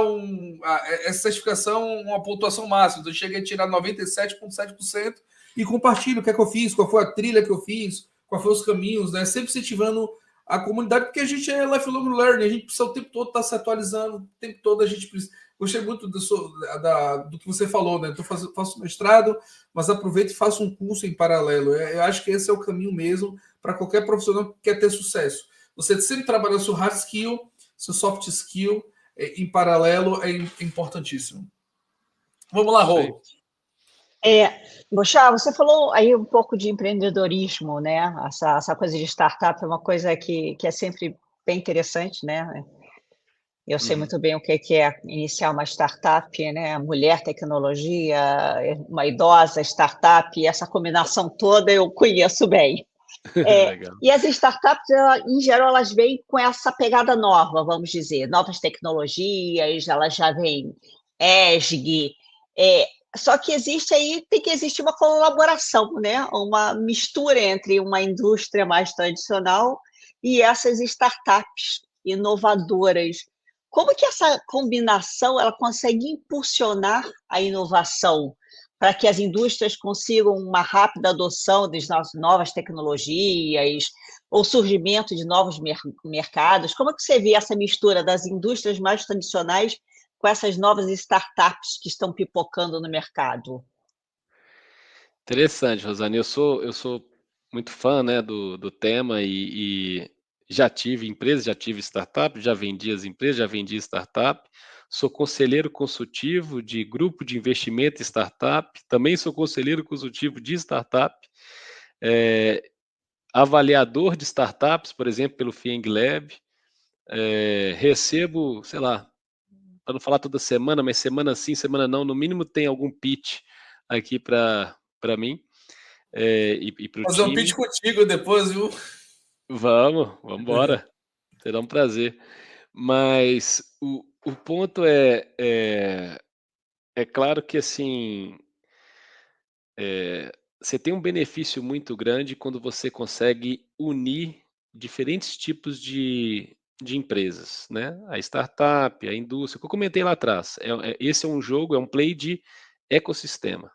essa certificação, uma pontuação máxima. Então, eu cheguei a tirar 97,7% e compartilho o que é que eu fiz, qual foi a trilha que eu fiz, quais foram os caminhos, né? Sempre incentivando a comunidade, porque a gente é lifelong learning, a gente precisa o tempo todo estar se atualizando, o tempo todo a gente precisa. Gostei muito do que você falou, né? Então, faço mestrado, mas aproveito e faço um curso em paralelo. Eu acho que esse é o caminho mesmo para qualquer profissional que quer ter sucesso. Você sempre trabalha seu hard skill, seu soft skill, em paralelo, é importantíssimo. Vamos lá, Isso aí. Rô. Boixá, você falou aí um pouco de empreendedorismo, né? Essa coisa de startup é uma coisa que é sempre bem interessante, né? Eu sei muito bem o que é iniciar uma startup, né? Mulher, tecnologia, uma idosa startup, essa combinação toda eu conheço bem. Legal. E as startups, em geral, elas vêm com essa pegada nova, vamos dizer, novas tecnologias, elas já vêm ESG, só que tem que existir uma colaboração, né? Uma mistura entre uma indústria mais tradicional e essas startups inovadoras. Como que essa combinação ela consegue impulsionar a inovação para que as indústrias consigam uma rápida adoção das novas tecnologias ou surgimento de novos mercados? Como é que você vê essa mistura das indústrias mais tradicionais com essas novas startups que estão pipocando no mercado? Interessante, Rosane. Eu sou muito fã, né, do tema e já tive empresa, já tive startup, já vendi as empresas, já vendi startup. Sou conselheiro consultivo de grupo de investimento em startup, também sou conselheiro consultivo de startup, eh, avaliador de startups, por exemplo, pelo FIENG Lab. Recebo, sei lá, para não falar toda semana, mas semana sim, semana não, no mínimo tem algum pitch aqui para mim. E para o Fazer um pitch time. contigo depois, viu? Vamos embora, será um prazer. Mas o ponto é claro que assim, você tem um benefício muito grande quando você consegue unir diferentes tipos de empresas, né? A startup, a indústria, que eu comentei lá atrás. Esse é um jogo, é um play de ecossistema.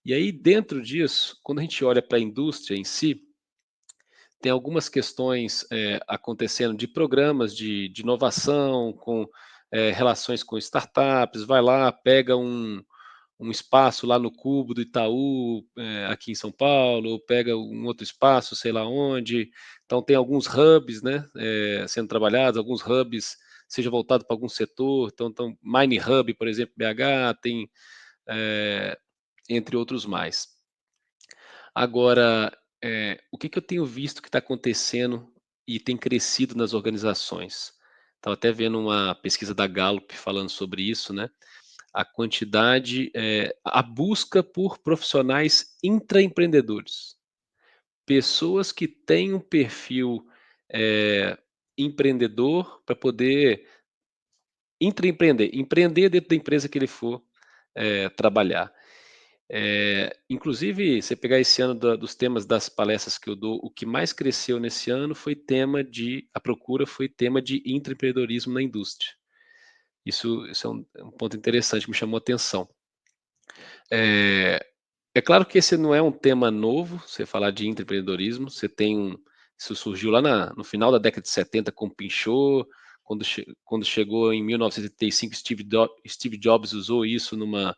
E aí, dentro disso, quando a gente olha para a indústria em si, tem algumas questões acontecendo de programas de inovação, com relações com startups, vai lá, pega um espaço lá no Cubo do Itaú, aqui em São Paulo, pega um outro espaço, sei lá onde. Então tem alguns hubs, né, sendo trabalhados, alguns hubs seja voltado para algum setor. Então Mine Hub, por exemplo, BH, tem entre outros mais. Agora, o que eu tenho visto que está acontecendo e tem crescido nas organizações? Estava até vendo uma pesquisa da Gallup falando sobre isso, né? A quantidade, a busca por profissionais intraempreendedores. Pessoas que têm um perfil empreendedor para poder intraempreender, empreender dentro da empresa que ele for trabalhar. Inclusive, você pegar esse ano dos temas das palestras que eu dou, o que mais cresceu nesse ano foi a procura foi tema de intraempreendedorismo na indústria. Isso é um ponto interessante, me chamou a atenção. É claro que esse não é um tema novo, você falar de intraempreendedorismo, isso surgiu lá no final da década de 70 com o Pinchot, quando chegou em 1985, Steve Jobs usou isso numa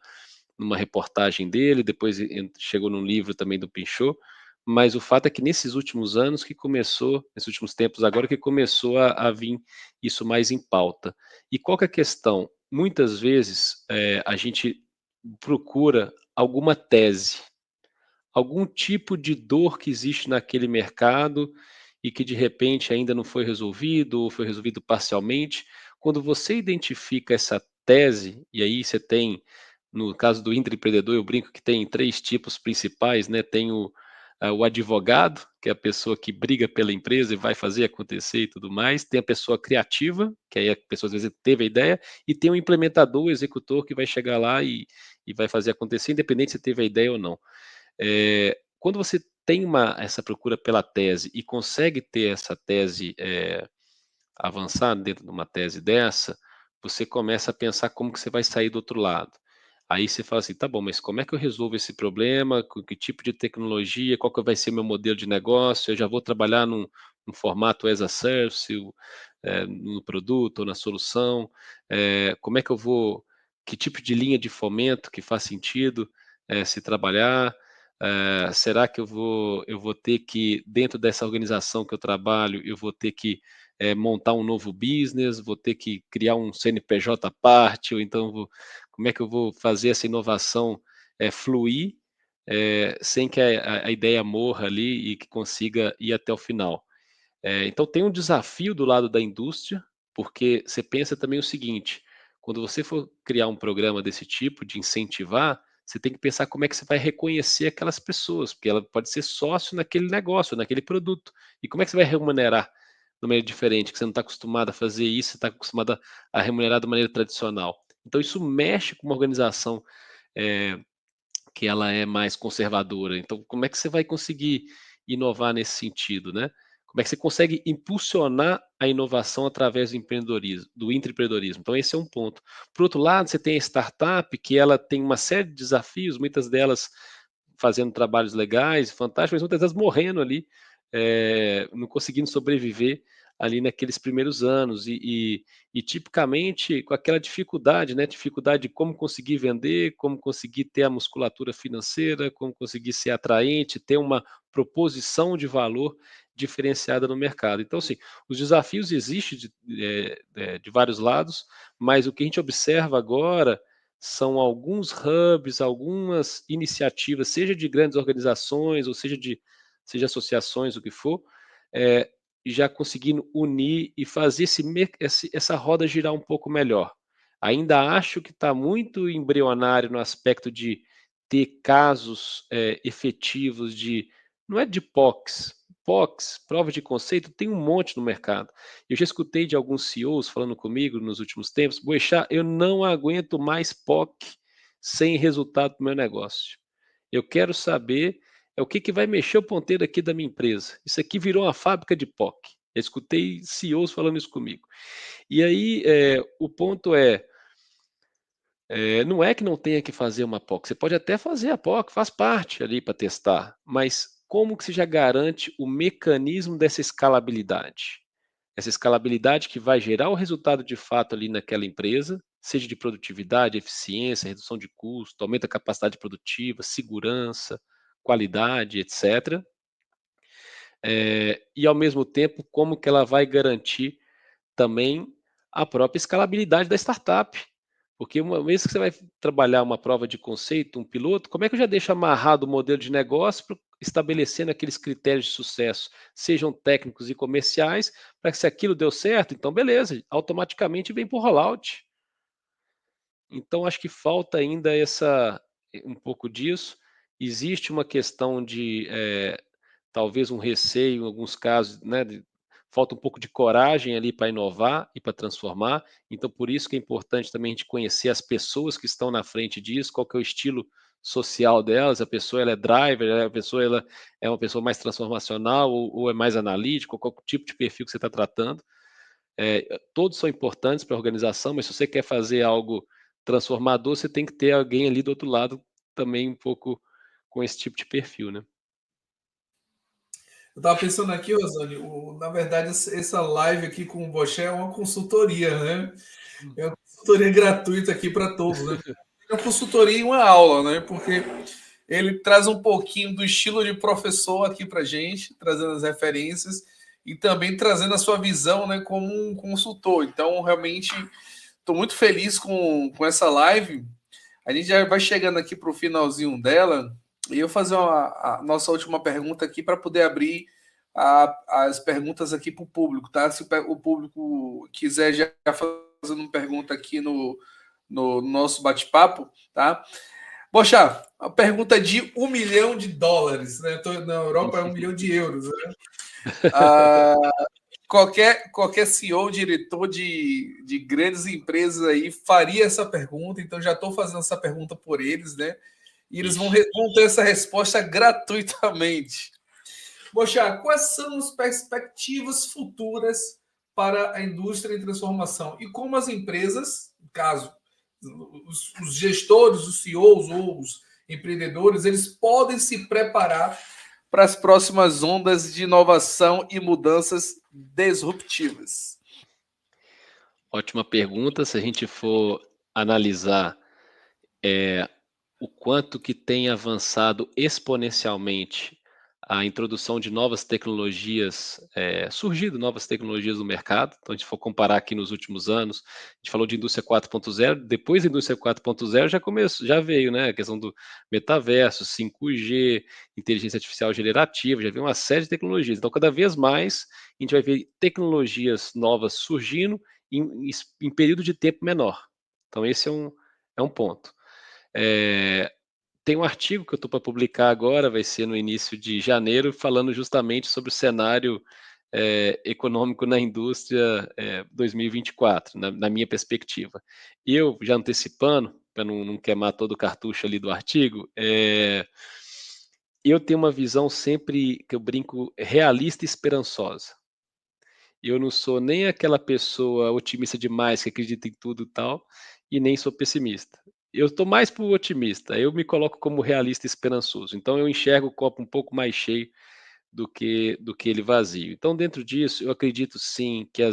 reportagem dele, depois chegou num livro também do Pinchot, mas o fato é que nesses últimos anos nesses últimos tempos agora, que começou a vir isso mais em pauta. E qual que é a questão? Muitas vezes a gente procura alguma tese, algum tipo de dor que existe naquele mercado e que de repente ainda não foi resolvido ou foi resolvido parcialmente. Quando você identifica essa tese, e aí você tem, no caso do intraempreendedor, eu brinco que tem 3 tipos principais, né? Tem o advogado, que é a pessoa que briga pela empresa e vai fazer acontecer e tudo mais. Tem a pessoa criativa, que aí a pessoa às vezes teve a ideia, e tem o implementador, o executor, que vai chegar lá e vai fazer acontecer, independente se teve a ideia ou não. Quando você tem essa procura pela tese e consegue ter essa tese avançada dentro de uma tese dessa, você começa a pensar como que você vai sair do outro lado. Aí você fala assim, tá bom, mas como é que eu resolvo esse problema? Com que tipo de tecnologia? Qual que vai ser meu modelo de negócio? Eu já vou trabalhar no formato as a service, no produto ou na solução, como é que eu vou, que tipo de linha de fomento que faz sentido se trabalhar, será que eu vou ter que, dentro dessa organização que eu trabalho, eu vou ter que montar um novo business, vou ter que criar um CNPJ à parte, ou então como é que eu vou fazer essa inovação fluir, sem que a ideia morra ali e que consiga ir até o final. Então tem um desafio do lado da indústria, porque você pensa também o seguinte: quando você for criar um programa desse tipo, de incentivar, você tem que pensar como é que você vai reconhecer aquelas pessoas, porque ela pode ser sócio naquele negócio, naquele produto. E como é que você vai remunerar de maneira diferente, que você não está acostumado a fazer isso, você está acostumado a remunerar de maneira tradicional. Então isso mexe com uma organização eh, que ela é mais conservadora. Então, como é que você vai conseguir inovar nesse sentido, né? Como é que você consegue impulsionar a inovação através do empreendedorismo, do intraempreendedorismo? Então, esse é um ponto. Por outro lado, você tem a startup, que ela tem uma série de desafios, muitas delas fazendo trabalhos legais, fantásticos, mas muitas vezes morrendo ali, não conseguindo sobreviver ali naqueles primeiros anos e tipicamente com aquela dificuldade, né? Dificuldade de como conseguir vender, como conseguir ter a musculatura financeira, como conseguir ser atraente, ter uma proposição de valor diferenciada no mercado. Então, assim, os desafios existem de vários lados, mas o que a gente observa agora são alguns hubs, algumas iniciativas, seja de grandes organizações, ou seja associações, o que for, eh, já conseguindo unir e fazer essa roda girar um pouco melhor. Ainda acho que está muito embrionário no aspecto de ter casos efetivos de, não é de POCs, prova de conceito, tem um monte no mercado. Eu já escutei de alguns CEOs falando comigo nos últimos tempos: Boechat, eu não aguento mais POC sem resultado para o meu negócio. Eu quero saber o que vai mexer o ponteiro aqui da minha empresa. Isso aqui virou uma fábrica de POC. Eu escutei CEOs falando isso comigo. E aí, o ponto não é que não tenha que fazer uma POC, você pode até fazer a POC, faz parte ali para testar, mas como que você já garante o mecanismo dessa escalabilidade? Essa escalabilidade que vai gerar o resultado de fato ali naquela empresa, seja de produtividade, eficiência, redução de custo, aumento da capacidade produtiva, segurança, qualidade, etc. E ao mesmo tempo, como que ela vai garantir também a própria escalabilidade da startup. Porque uma vez que você vai trabalhar uma prova de conceito, um piloto, como é que eu já deixo amarrado o modelo de negócio, estabelecendo aqueles critérios de sucesso, sejam técnicos e comerciais, para que se aquilo deu certo, então beleza, automaticamente vem para o rollout. Então acho que falta ainda um pouco disso. Existe uma questão de talvez um receio em alguns casos, né, falta um pouco de coragem ali para inovar e para transformar. Então, por isso que é importante também a gente conhecer as pessoas que estão na frente disso, qual que é o estilo social delas, a pessoa ela é driver, a pessoa ela é uma pessoa mais transformacional ou é mais analítica, qual tipo de perfil que você está tratando. Todos são importantes para a organização, mas se você quer fazer algo transformador, você tem que ter alguém ali do outro lado também um pouco com esse tipo de perfil, né? Eu estava pensando aqui, Osani, na verdade, essa live aqui com o Boché é uma consultoria, né? É uma consultoria gratuita aqui para todos, né? É uma consultoria e uma aula, né? Porque ele traz um pouquinho do estilo de professor aqui para gente, trazendo as referências e também trazendo a sua visão, né, como um consultor. Então, realmente, estou muito feliz com essa live. A gente já vai chegando aqui para o finalzinho dela e eu fazer a nossa última pergunta aqui para poder abrir as perguntas aqui para o público, tá? Se o público quiser já fazendo uma pergunta aqui no nosso bate-papo, tá? Poxa, a pergunta de US$ 1 milhão, né? Na Europa é 1 milhão de euros, né? Ah, qualquer CEO, diretor de grandes empresas aí faria essa pergunta, então já estou fazendo essa pergunta por eles, né? E eles vão ter essa resposta gratuitamente. Poxa, quais são as perspectivas futuras para a indústria em transformação? E como as empresas, no caso, os gestores, os CEOs ou os empreendedores, eles podem se preparar para as próximas ondas de inovação e mudanças disruptivas? Ótima pergunta. Se a gente for analisar o quanto que tem avançado exponencialmente a introdução de novas tecnologias, surgido novas tecnologias no mercado. Então, a gente for comparar aqui nos últimos anos, a gente falou de indústria 4.0, depois da indústria 4.0 já veio, né, a questão do metaverso, 5G, inteligência artificial generativa, já veio uma série de tecnologias. Então, cada vez mais a gente vai ver tecnologias novas surgindo em período de tempo menor. Então, esse é um ponto. Tem um artigo que eu estou para publicar agora, vai ser no início de janeiro, falando justamente sobre o cenário econômico na indústria 2024, na minha perspectiva. Eu, já antecipando, para não queimar todo o cartucho ali do artigo, eu tenho uma visão sempre, que eu brinco, realista e esperançosa. Eu não sou nem aquela pessoa otimista demais que acredita em tudo e tal, e nem sou pessimista. Eu estou mais para o otimista, eu me coloco como realista e esperançoso. Então eu enxergo o copo um pouco mais cheio do que ele vazio. Então, dentro disso, eu acredito sim que a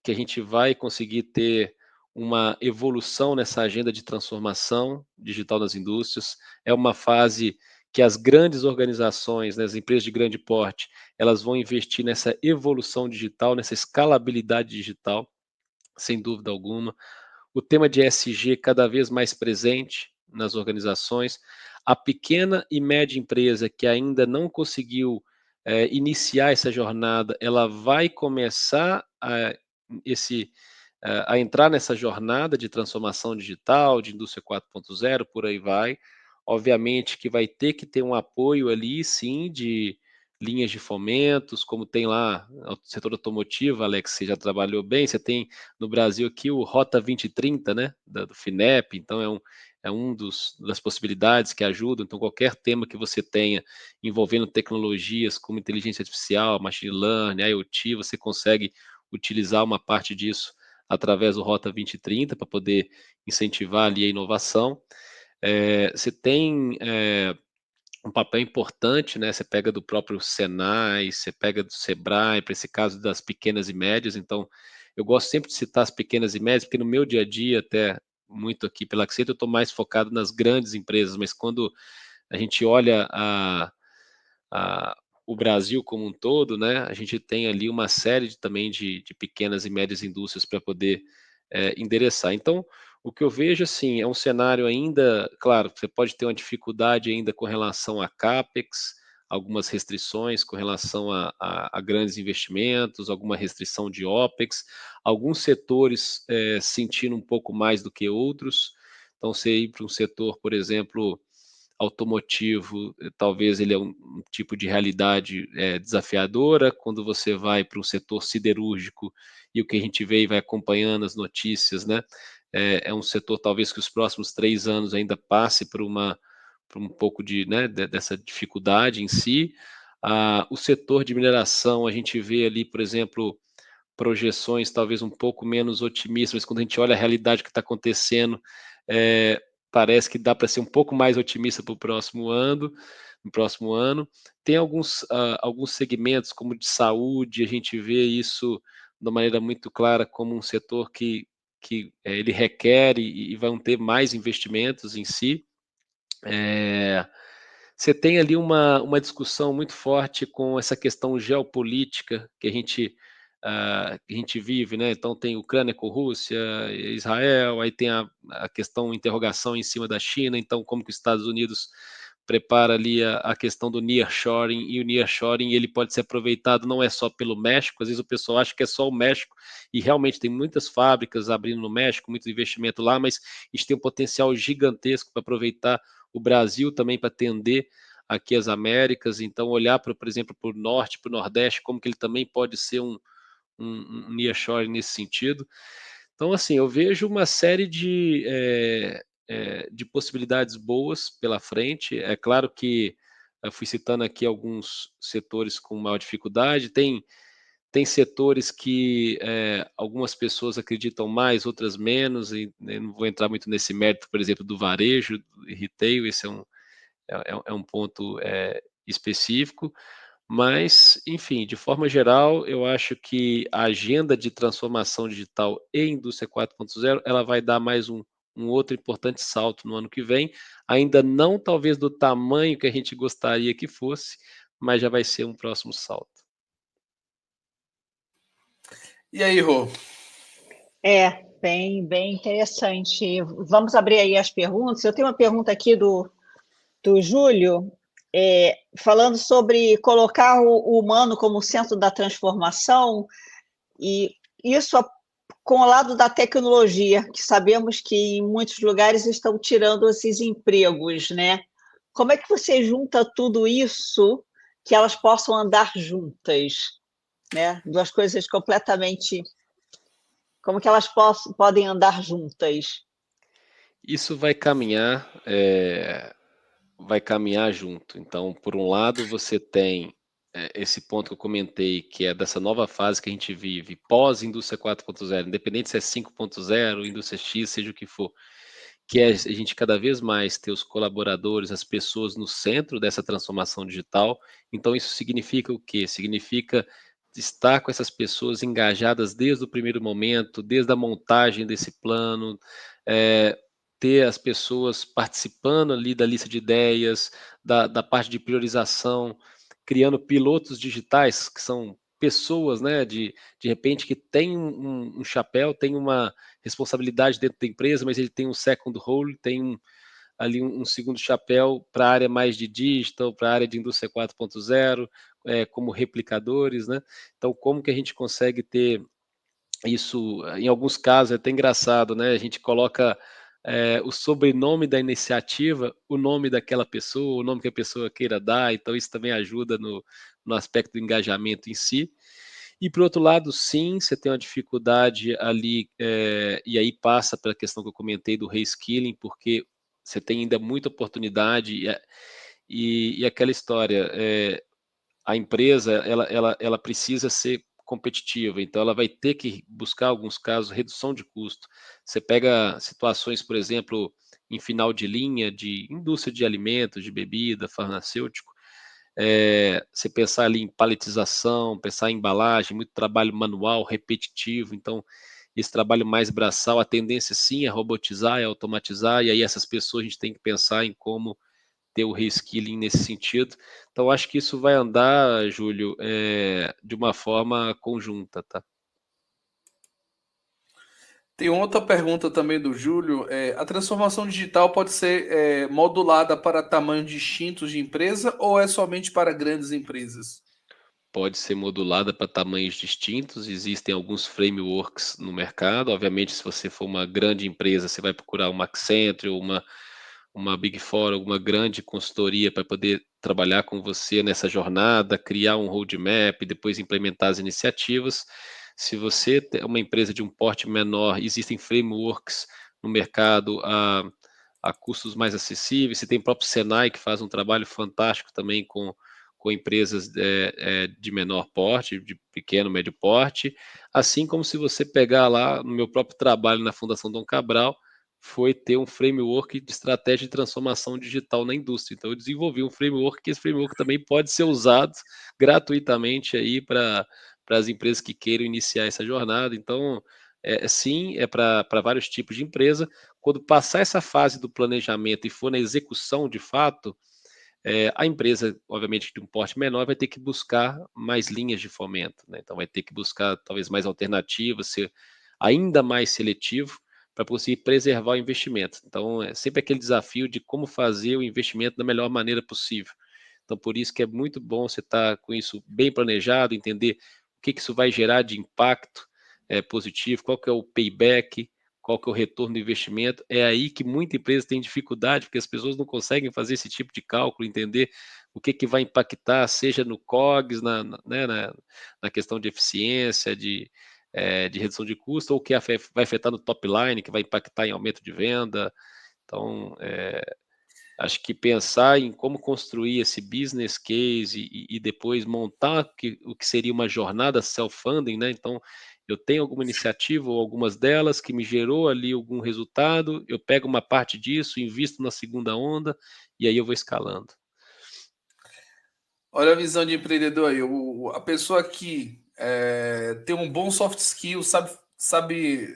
gente vai conseguir ter uma evolução nessa agenda de transformação digital das indústrias. É uma fase que as grandes organizações, né, as empresas de grande porte, elas vão investir nessa evolução digital, nessa escalabilidade digital, sem dúvida alguma. O tema de ESG cada vez mais presente nas organizações. A pequena e média empresa que ainda não conseguiu iniciar essa jornada, ela vai começar a entrar nessa jornada de transformação digital, de indústria 4.0, por aí vai. Obviamente que vai ter que ter um apoio ali, sim, de linhas de fomentos, como tem lá no setor automotivo, Alex, você já trabalhou bem, você tem no Brasil aqui o Rota 2030, né, do FINEP, então é um das possibilidades que ajudam. Então, qualquer tema que você tenha envolvendo tecnologias como inteligência artificial, machine learning, IoT, você consegue utilizar uma parte disso através do Rota 2030 para poder incentivar ali a inovação. Você tem um papel importante, né? Você pega do próprio Senai, você pega do Sebrae, para esse caso das pequenas e médias. Então, eu gosto sempre de citar as pequenas e médias, porque no meu dia a dia, até muito aqui pela Accenture, eu estou mais focado nas grandes empresas, mas quando a gente olha a- o Brasil como um todo, né, a gente tem ali uma série também de pequenas e médias indústrias para poder endereçar. Então, o que eu vejo, assim, é um cenário ainda, claro, você pode ter uma dificuldade ainda com relação a CAPEX, algumas restrições com relação a grandes investimentos, alguma restrição de OPEX, alguns setores sentindo um pouco mais do que outros. Então, você ir para um setor, por exemplo, automotivo, talvez ele é um tipo de realidade desafiadora. Quando você vai para um setor siderúrgico e o que a gente vê e vai acompanhando as notícias, né? É um setor talvez que os próximos 3 anos ainda passe por um pouco né, dessa dificuldade em si. O setor de mineração, a gente vê ali, por exemplo, projeções talvez um pouco menos otimistas, mas quando a gente olha a realidade que está acontecendo, é, parece que dá para ser um pouco mais otimista para o próximo ano. No próximo ano, tem alguns segmentos, como de saúde, a gente vê isso de uma maneira muito clara como um setor que ele requer e vão ter mais investimentos em si. Você tem ali uma discussão muito forte com essa questão geopolítica que a gente vive, né? Então tem Ucrânia com Rússia, Israel, aí tem a questão, interrogação em cima da China, então como que os Estados Unidos prepara ali a questão do nearshoring, e o nearshoring ele pode ser aproveitado não é só pelo México, às vezes o pessoal acha que é só o México, e realmente tem muitas fábricas abrindo no México, muito investimento lá, mas a gente tem um potencial gigantesco para aproveitar o Brasil também para atender aqui as Américas, então olhar, por exemplo, para o Norte, para o Nordeste, como que ele também pode ser um nearshoring nesse sentido. Então, assim, eu vejo uma série de possibilidades boas pela frente. É claro que eu fui citando aqui alguns setores com maior dificuldade, tem setores que algumas pessoas acreditam mais, outras menos, e né, não vou entrar muito nesse mérito, por exemplo, do varejo, do retail, esse é um ponto específico, mas, enfim, de forma geral, eu acho que a agenda de transformação digital e indústria 4.0, ela vai dar mais um outro importante salto no ano que vem, ainda não talvez do tamanho que a gente gostaria que fosse, mas já vai ser um próximo salto. E aí, Rô? Bem interessante. Vamos abrir aí as perguntas. Eu tenho uma pergunta aqui do Júlio, falando sobre colocar o humano como centro da transformação, e isso com o lado da tecnologia, que sabemos que em muitos lugares estão tirando esses empregos, né? Como é que você junta tudo isso que elas possam andar juntas, né? Duas coisas completamente... Como que elas podem andar juntas? Isso vai caminhar junto. Então, por um lado, você tem esse ponto que eu comentei, que é dessa nova fase que a gente vive, pós-indústria 4.0, independente se é 5.0, indústria X, seja o que for, que é a gente cada vez mais ter os colaboradores, as pessoas no centro dessa transformação digital. Então, isso significa o quê? Significa estar com essas pessoas engajadas desde o primeiro momento, desde a montagem desse plano, é, ter as pessoas participando ali da lista de ideias, da parte de priorização, criando pilotos digitais, que são pessoas, né, de repente, que tem um chapéu, tem uma responsabilidade dentro da empresa, mas ele tem um second role, tem ali um segundo chapéu para a área mais de digital, para a área de indústria 4.0, como replicadores, né? Então, como que a gente consegue ter isso, em alguns casos, é até engraçado, né? A gente coloca o sobrenome da iniciativa, o nome daquela pessoa, o nome que a pessoa queira dar, então isso também ajuda no aspecto do engajamento em si. E por outro lado, sim, você tem uma dificuldade ali, e aí passa pela questão que eu comentei do reskilling, porque você tem ainda muita oportunidade e aquela história, a empresa ela precisa ser competitiva, então ela vai ter que buscar, alguns casos, redução de custo. Você pega situações, por exemplo, em final de linha de indústria de alimentos, de bebida, farmacêutico, você pensar ali em paletização, pensar em embalagem, muito trabalho manual, repetitivo, então esse trabalho mais braçal, a tendência sim é robotizar, é automatizar, e aí essas pessoas a gente tem que pensar em como ter o reskilling nesse sentido. Então acho que isso vai andar, Júlio, de uma forma conjunta, tá? Tem outra pergunta também do Júlio. A transformação digital pode ser modulada para tamanhos distintos de empresa ou é somente para grandes empresas? Pode ser modulada para tamanhos distintos, existem alguns frameworks no mercado. Obviamente, se você for uma grande empresa, você vai procurar uma Accenture, uma Big Four, alguma grande consultoria para poder trabalhar com você nessa jornada, criar um roadmap, depois implementar as iniciativas. Se você é uma empresa de um porte menor, existem frameworks no mercado a custos mais acessíveis. Você tem o próprio Senai, que faz um trabalho fantástico também com empresas de menor porte, de pequeno, médio porte, assim como se você pegar lá no meu próprio trabalho na Fundação Dom Cabral, foi ter um framework de estratégia de transformação digital na indústria. Então, eu desenvolvi um framework, que esse framework também pode ser usado gratuitamente aí para as empresas que queiram iniciar essa jornada. Então, sim, é para vários tipos de empresa. Quando passar essa fase do planejamento e for na execução de fato, a empresa, obviamente, de um porte menor, vai ter que buscar mais linhas de fomento, né? Então, vai ter que buscar talvez mais alternativas, ser ainda mais seletivo para conseguir preservar o investimento. Então, é sempre aquele desafio de como fazer o investimento da melhor maneira possível. Então, por isso que é muito bom você estar com isso bem planejado, entender o que isso vai gerar de impacto positivo, qual que é o payback, qual que é o retorno do investimento. É aí que muita empresa tem dificuldade, porque as pessoas não conseguem fazer esse tipo de cálculo, entender o que vai impactar, seja no COGS, né, na questão de eficiência, de redução de custo, ou o que vai afetar no top line, que vai impactar em aumento de venda. Então, acho que pensar em como construir esse business case e depois montar o que seria uma jornada self-funding, né? Então, Eu tenho alguma iniciativa ou algumas delas que me gerou ali algum resultado, eu pego uma parte disso, invisto na segunda onda e aí eu vou escalando. Olha a visão de empreendedor aí. A pessoa que tem um bom soft skill, sabe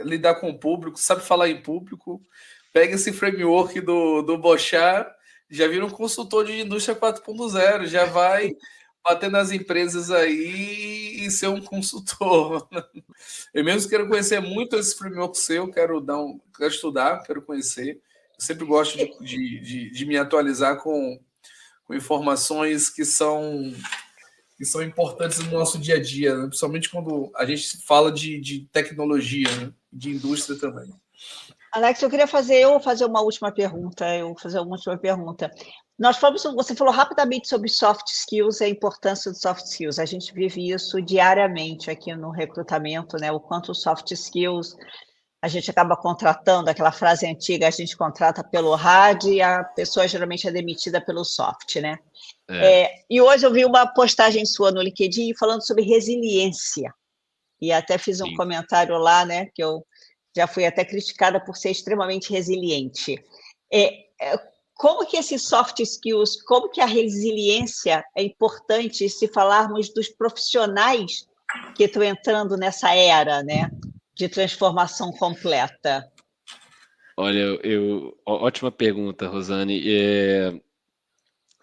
lidar com o público, sabe falar em público, pega esse framework do Bochar, já vira um consultor de indústria 4.0, já vai bater nas empresas aí e ser um consultor. Eu mesmo quero conhecer muito esse framework seu, quero estudar, quero conhecer. Eu sempre gosto de me atualizar com informações que são importantes no nosso dia a dia, né? Principalmente quando a gente fala de tecnologia, né? De indústria também. Alex, eu vou fazer uma última pergunta. Você falou rapidamente sobre soft skills e a importância dos soft skills. A gente vive isso diariamente aqui no recrutamento, né? O quanto os soft skills a gente acaba contratando, aquela frase antiga, a gente contrata pelo hard e a pessoa geralmente é demitida pelo soft, né? E hoje eu vi uma postagem sua no LinkedIn falando sobre resiliência. E até fiz um Sim. comentário lá, né? Que eu já fui até criticada por ser extremamente resiliente. Como que esses soft skills, como que a resiliência é importante se falarmos dos profissionais que estão entrando nessa era, né? De transformação completa. Olha, ótima pergunta, Rosane.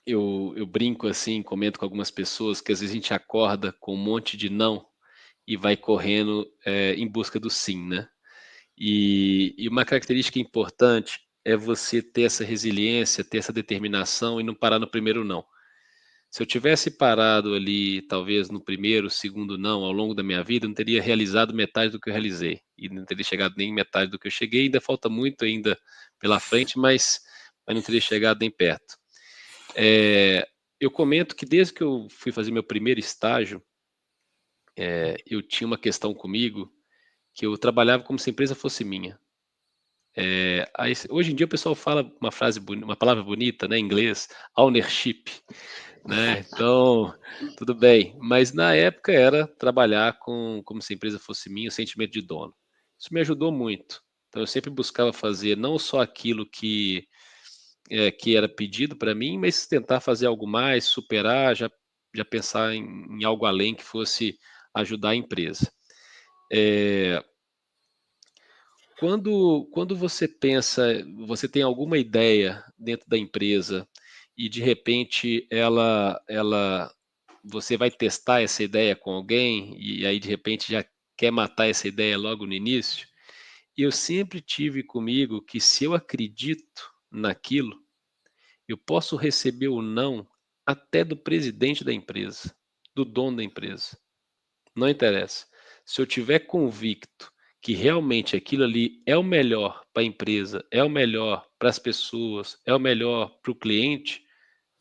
Eu brinco assim, comento com algumas pessoas que às vezes a gente acorda com um monte de não e vai correndo em busca do sim, né? E uma característica importante é você ter essa resiliência, ter essa determinação e não parar no primeiro não. Se eu tivesse parado ali, talvez no primeiro, segundo não, ao longo da minha vida, eu não teria realizado metade do que eu realizei e não teria chegado nem metade do que eu cheguei. Ainda falta muito ainda pela frente, mas não teria chegado nem perto. Eu comento que desde que eu fui fazer meu primeiro estágio, eu tinha uma questão comigo que eu trabalhava como se a empresa fosse minha. Hoje em dia o pessoal fala uma palavra bonita, né, em inglês, ownership, né? Então, tudo bem. Mas na época era trabalhar como se a empresa fosse minha, o sentimento de dono. Isso me ajudou muito. Então eu sempre buscava fazer não só aquilo que era pedido para mim, mas tentar fazer algo mais, superar, já pensar em algo além que fosse ajudar a empresa. Quando você pensa, você tem alguma ideia dentro da empresa e de repente você vai testar essa ideia com alguém e aí de repente já quer matar essa ideia logo no início. Eu sempre tive comigo que se eu acredito naquilo, eu posso receber o não até do presidente da empresa, do dono da empresa. Não interessa. Se eu tiver convicto que realmente aquilo ali é o melhor para a empresa, é o melhor para as pessoas, é o melhor para o cliente,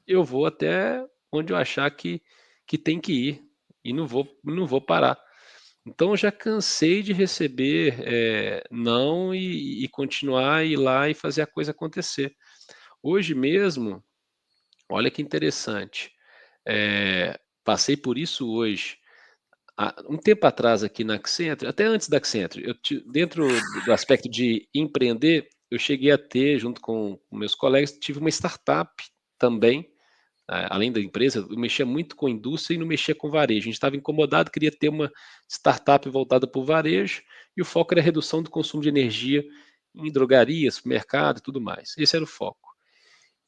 eu vou até onde eu achar que tem que ir e não vou parar. Então eu já cansei de receber não e continuar a ir lá e fazer a coisa acontecer. Hoje mesmo, olha que interessante, passei por isso hoje. Um tempo atrás aqui na Accenture, até antes da Accenture, dentro do aspecto de empreender, eu cheguei a ter, junto com meus colegas, tive uma startup também, além da empresa, eu mexia muito com indústria e não mexia com varejo. A gente estava incomodado, queria ter uma startup voltada para o varejo e o foco era a redução do consumo de energia em drogarias, supermercado e tudo mais. Esse era o foco.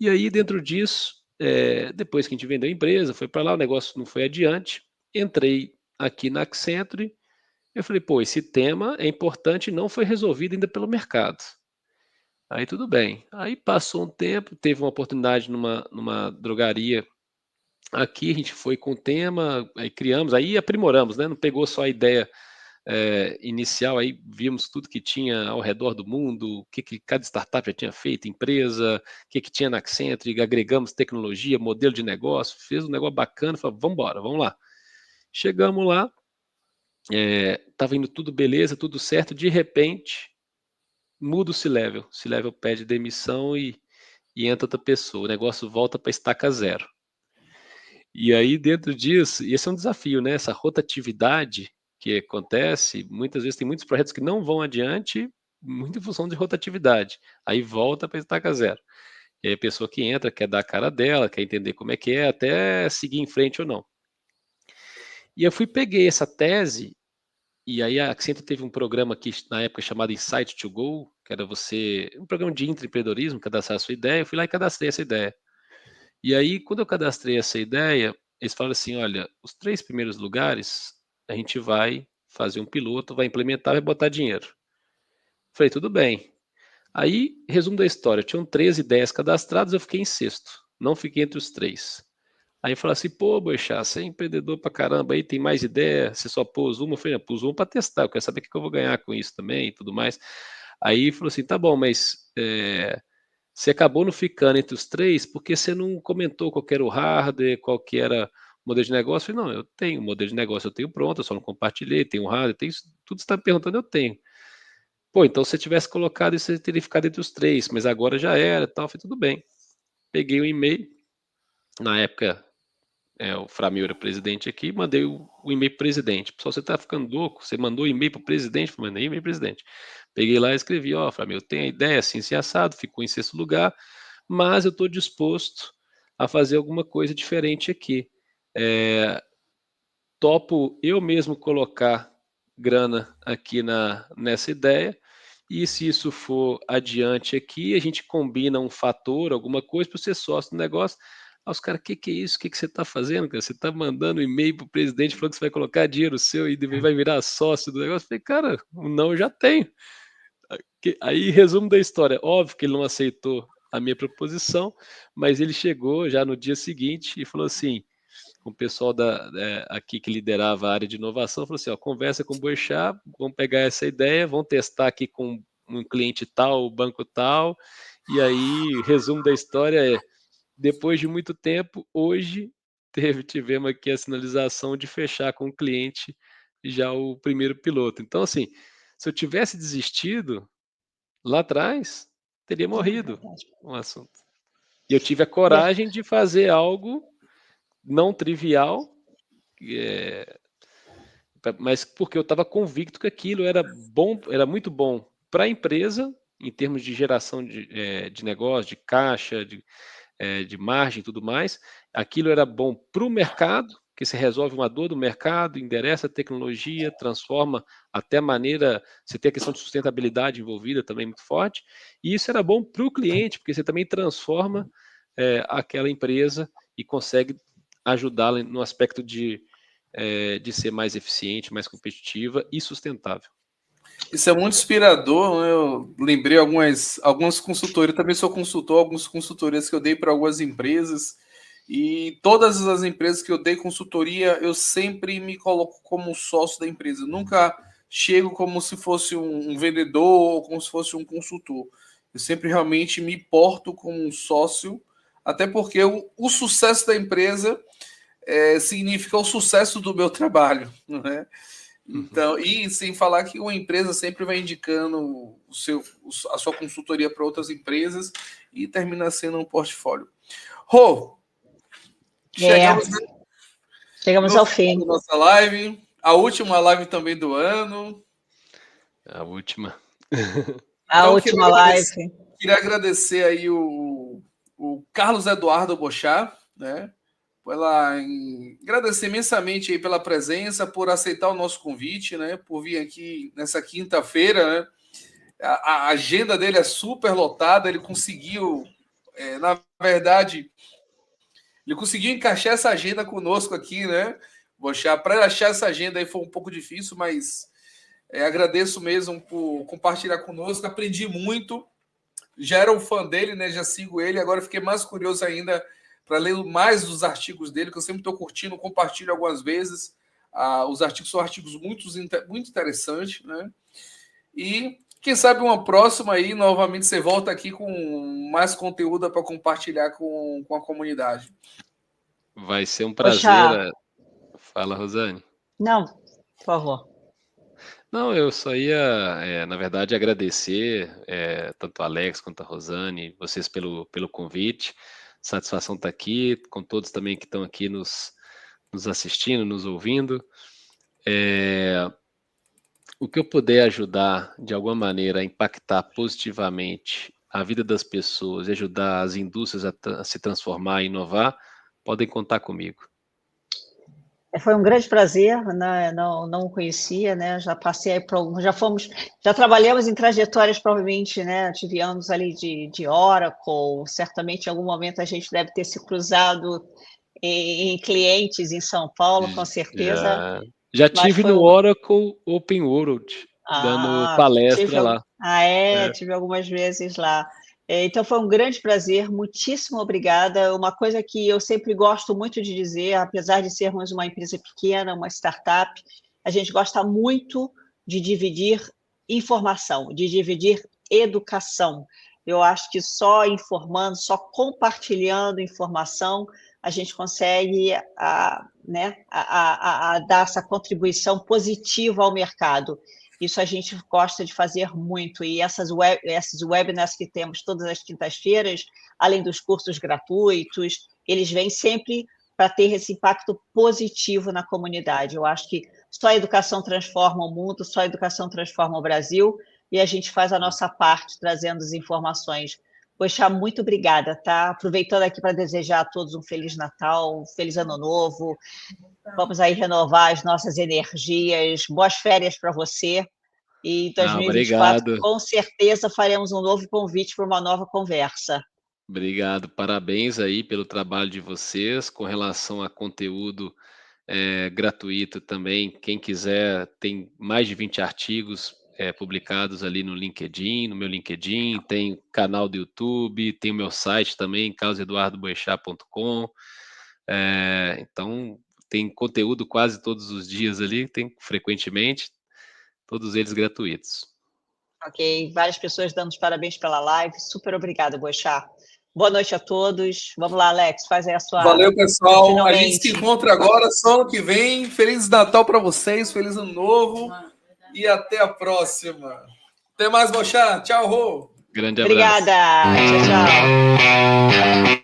E aí, dentro disso, depois que a gente vendeu a empresa, foi para lá, o negócio não foi adiante, entrei aqui na Accenture, eu falei, pô, esse tema é importante e não foi resolvido ainda pelo mercado. Aí tudo bem. Aí passou um tempo, teve uma oportunidade numa drogaria aqui, a gente foi com o tema, aí criamos, aí aprimoramos, né? Não pegou só a ideia inicial, aí vimos tudo que tinha ao redor do mundo, o que cada startup já tinha feito, empresa, o que tinha na Accenture, agregamos tecnologia, modelo de negócio, fez um negócio bacana, falamos, vamos embora, vamos lá. Chegamos lá, estava indo tudo beleza, tudo certo, de repente muda o C-Level. O C-Level pede demissão e entra outra pessoa. O negócio volta para estaca zero. E aí, dentro disso, e esse é um desafio, né? Essa rotatividade que acontece, muitas vezes tem muitos projetos que não vão adiante, muito em função de rotatividade. Aí volta para estaca zero. E aí a pessoa que entra quer dar a cara dela, quer entender como é que é, até seguir em frente ou não. E eu peguei essa tese, e aí a Accenture teve um programa aqui na época chamado Insight to Go, que era um programa de empreendedorismo, cadastrar a sua ideia, eu fui lá e cadastrei essa ideia. E aí, quando eu cadastrei essa ideia, eles falaram assim, olha, os 3 primeiros lugares, a gente vai fazer um piloto, vai implementar, vai botar dinheiro. Falei, tudo bem. Aí, resumo da história, tinham 13 ideias cadastradas, eu fiquei em sexto, não fiquei entre os 3. Aí falaram assim, pô, Boixá, você é empreendedor pra caramba, aí tem mais ideia, você só pôs uma? Eu falei, não, pus uma pra testar, eu quero saber o que eu vou ganhar com isso também e tudo mais. Aí falou assim, tá bom, mas você acabou não ficando entre os 3 porque você não comentou qual que era o hardware, qual que era o modelo de negócio. Eu falei, não, eu tenho o modelo de negócio, eu tenho pronto, eu só não compartilhei, tenho o hardware, tenho tudo que você está me perguntando, eu tenho. Pô, então se você tivesse colocado isso, você teria ficado entre os 3, mas agora já era, tal. Eu falei, tudo bem. Peguei o e-mail, na época o Framil era presidente aqui, mandei o e-mail para o presidente. Pessoal, você está ficando louco? Você mandou e-mail para o presidente? Eu mandei e-mail para o presidente. Peguei lá e escrevi, ó, Framil, eu tenho a ideia assim, assim, assado, ficou em sexto lugar, mas eu estou disposto a fazer alguma coisa diferente aqui. Topo eu mesmo colocar grana aqui nessa ideia, e se isso for adiante aqui, a gente combina um fator, alguma coisa, para você sócio do negócio. Aí os caras, que é isso? Que você está fazendo, cara? Você está mandando um e-mail para o presidente falando que você vai colocar dinheiro seu e vai virar sócio do negócio? Eu falei, cara, não, eu já tenho. Aí, resumo da história, óbvio que ele não aceitou a minha proposição, mas ele chegou já no dia seguinte e falou assim, com o pessoal aqui que liderava a área de inovação, falou assim, ó, conversa com o Boechat, vamos pegar essa ideia, vamos testar aqui com um cliente tal, banco tal, e aí, resumo da história depois de muito tempo, hoje tivemos aqui a sinalização de fechar com o cliente já o primeiro piloto. Então, assim, se eu tivesse desistido lá atrás, teria morrido o assunto. E eu tive a coragem de fazer algo não trivial, mas porque eu estava convicto que aquilo era bom, era muito bom para a empresa, em termos de geração de negócio, de caixa, de margem e tudo mais. Aquilo era bom para o mercado, que se resolve uma dor do mercado, endereça a tecnologia, transforma até a maneira, você tem a questão de sustentabilidade envolvida também muito forte, e isso era bom para o cliente, porque você também transforma aquela empresa e consegue ajudá-la no aspecto de ser mais eficiente, mais competitiva e sustentável. Isso é muito inspirador, né? Eu lembrei algumas consultorias, também sou consultor, algumas consultorias que eu dei para algumas empresas, e todas as empresas que eu dei consultoria, eu sempre me coloco como sócio da empresa. Eu nunca chego como se fosse um vendedor ou como se fosse um consultor. Eu sempre realmente me porto como um sócio, até porque o sucesso da empresa significa o sucesso do meu trabalho, né? Então, e sem falar que uma empresa sempre vai indicando a sua consultoria para outras empresas e termina sendo um portfólio. Rô, chegamos ao fim da nossa live, a última live também do ano. A última. A última live. Queria agradecer aí o Carlos Eduardo Boechat, né? Agradecer imensamente aí pela presença, por aceitar o nosso convite, né? Por vir aqui nessa quinta-feira, né? A agenda dele é super lotada, ele conseguiu, na verdade, ele conseguiu encaixar essa agenda conosco aqui, né? Para achar essa agenda aí foi um pouco difícil, mas agradeço mesmo por compartilhar conosco, aprendi muito, já era um fã dele, né? Já sigo ele, agora fiquei mais curioso ainda para ler mais dos artigos dele, que eu sempre estou curtindo, compartilho algumas vezes. Os artigos são artigos muito interessantes, né? E quem sabe uma próxima aí, novamente, você volta aqui com mais conteúdo para compartilhar com a comunidade. Vai ser um prazer. Fala, Rosane. Não, por favor. Não, eu só ia, na verdade, agradecer tanto a Alex quanto a Rosane, vocês pelo convite. Satisfação estar aqui, com todos também que estão aqui nos assistindo, nos ouvindo. O que eu puder ajudar, de alguma maneira, a impactar positivamente a vida das pessoas e ajudar as indústrias a se transformar e inovar, podem contar comigo. Foi um grande prazer, né? Não conhecia, né? Já passei por alguns, já trabalhamos em trajetórias, provavelmente, né? Tive anos ali de Oracle, certamente em algum momento a gente deve ter se cruzado em clientes em São Paulo, com certeza. Já Mas tive foi no Oracle Open World, dando palestra lá. Tive algumas vezes lá. Então, foi um grande prazer, muitíssimo obrigada. Uma coisa que eu sempre gosto muito de dizer, apesar de sermos uma empresa pequena, uma startup, a gente gosta muito de dividir informação, de dividir educação. Eu acho que só informando, só compartilhando informação, a gente consegue dar essa contribuição positiva ao mercado. Isso a gente gosta de fazer muito, e esses webinars que temos todas as quintas-feiras, além dos cursos gratuitos, eles vêm sempre para ter esse impacto positivo na comunidade. Eu acho que só a educação transforma o mundo, só a educação transforma o Brasil, e a gente faz a nossa parte, trazendo as informações. Poxa, muito obrigada, tá? Aproveitando aqui para desejar a todos um Feliz Natal, um Feliz Ano Novo. Vamos aí renovar as nossas energias. Boas férias para você. E em 2024, Obrigado. com certeza, faremos um novo convite para uma nova conversa. Obrigado, parabéns aí pelo trabalho de vocês. Com relação a conteúdo gratuito também, quem quiser, tem mais de 20 artigos publicados ali no LinkedIn, no meu LinkedIn, tem canal do YouTube, tem o meu site também, carloseduardoboechat.com. Então, tem conteúdo quase todos os dias ali, tem frequentemente, todos eles gratuitos. Ok, várias pessoas dando os parabéns pela live. Super obrigada, Boechat. Boa noite a todos. Vamos lá, Alex, faz aí a sua... Valeu, pessoal. Finalmente. A gente se encontra agora, só ano que vem. Feliz Natal para vocês, feliz Ano Novo e até a próxima. Até mais, Boechat. Tchau, Rô. Grande abraço. Obrigada. Tchau, tchau.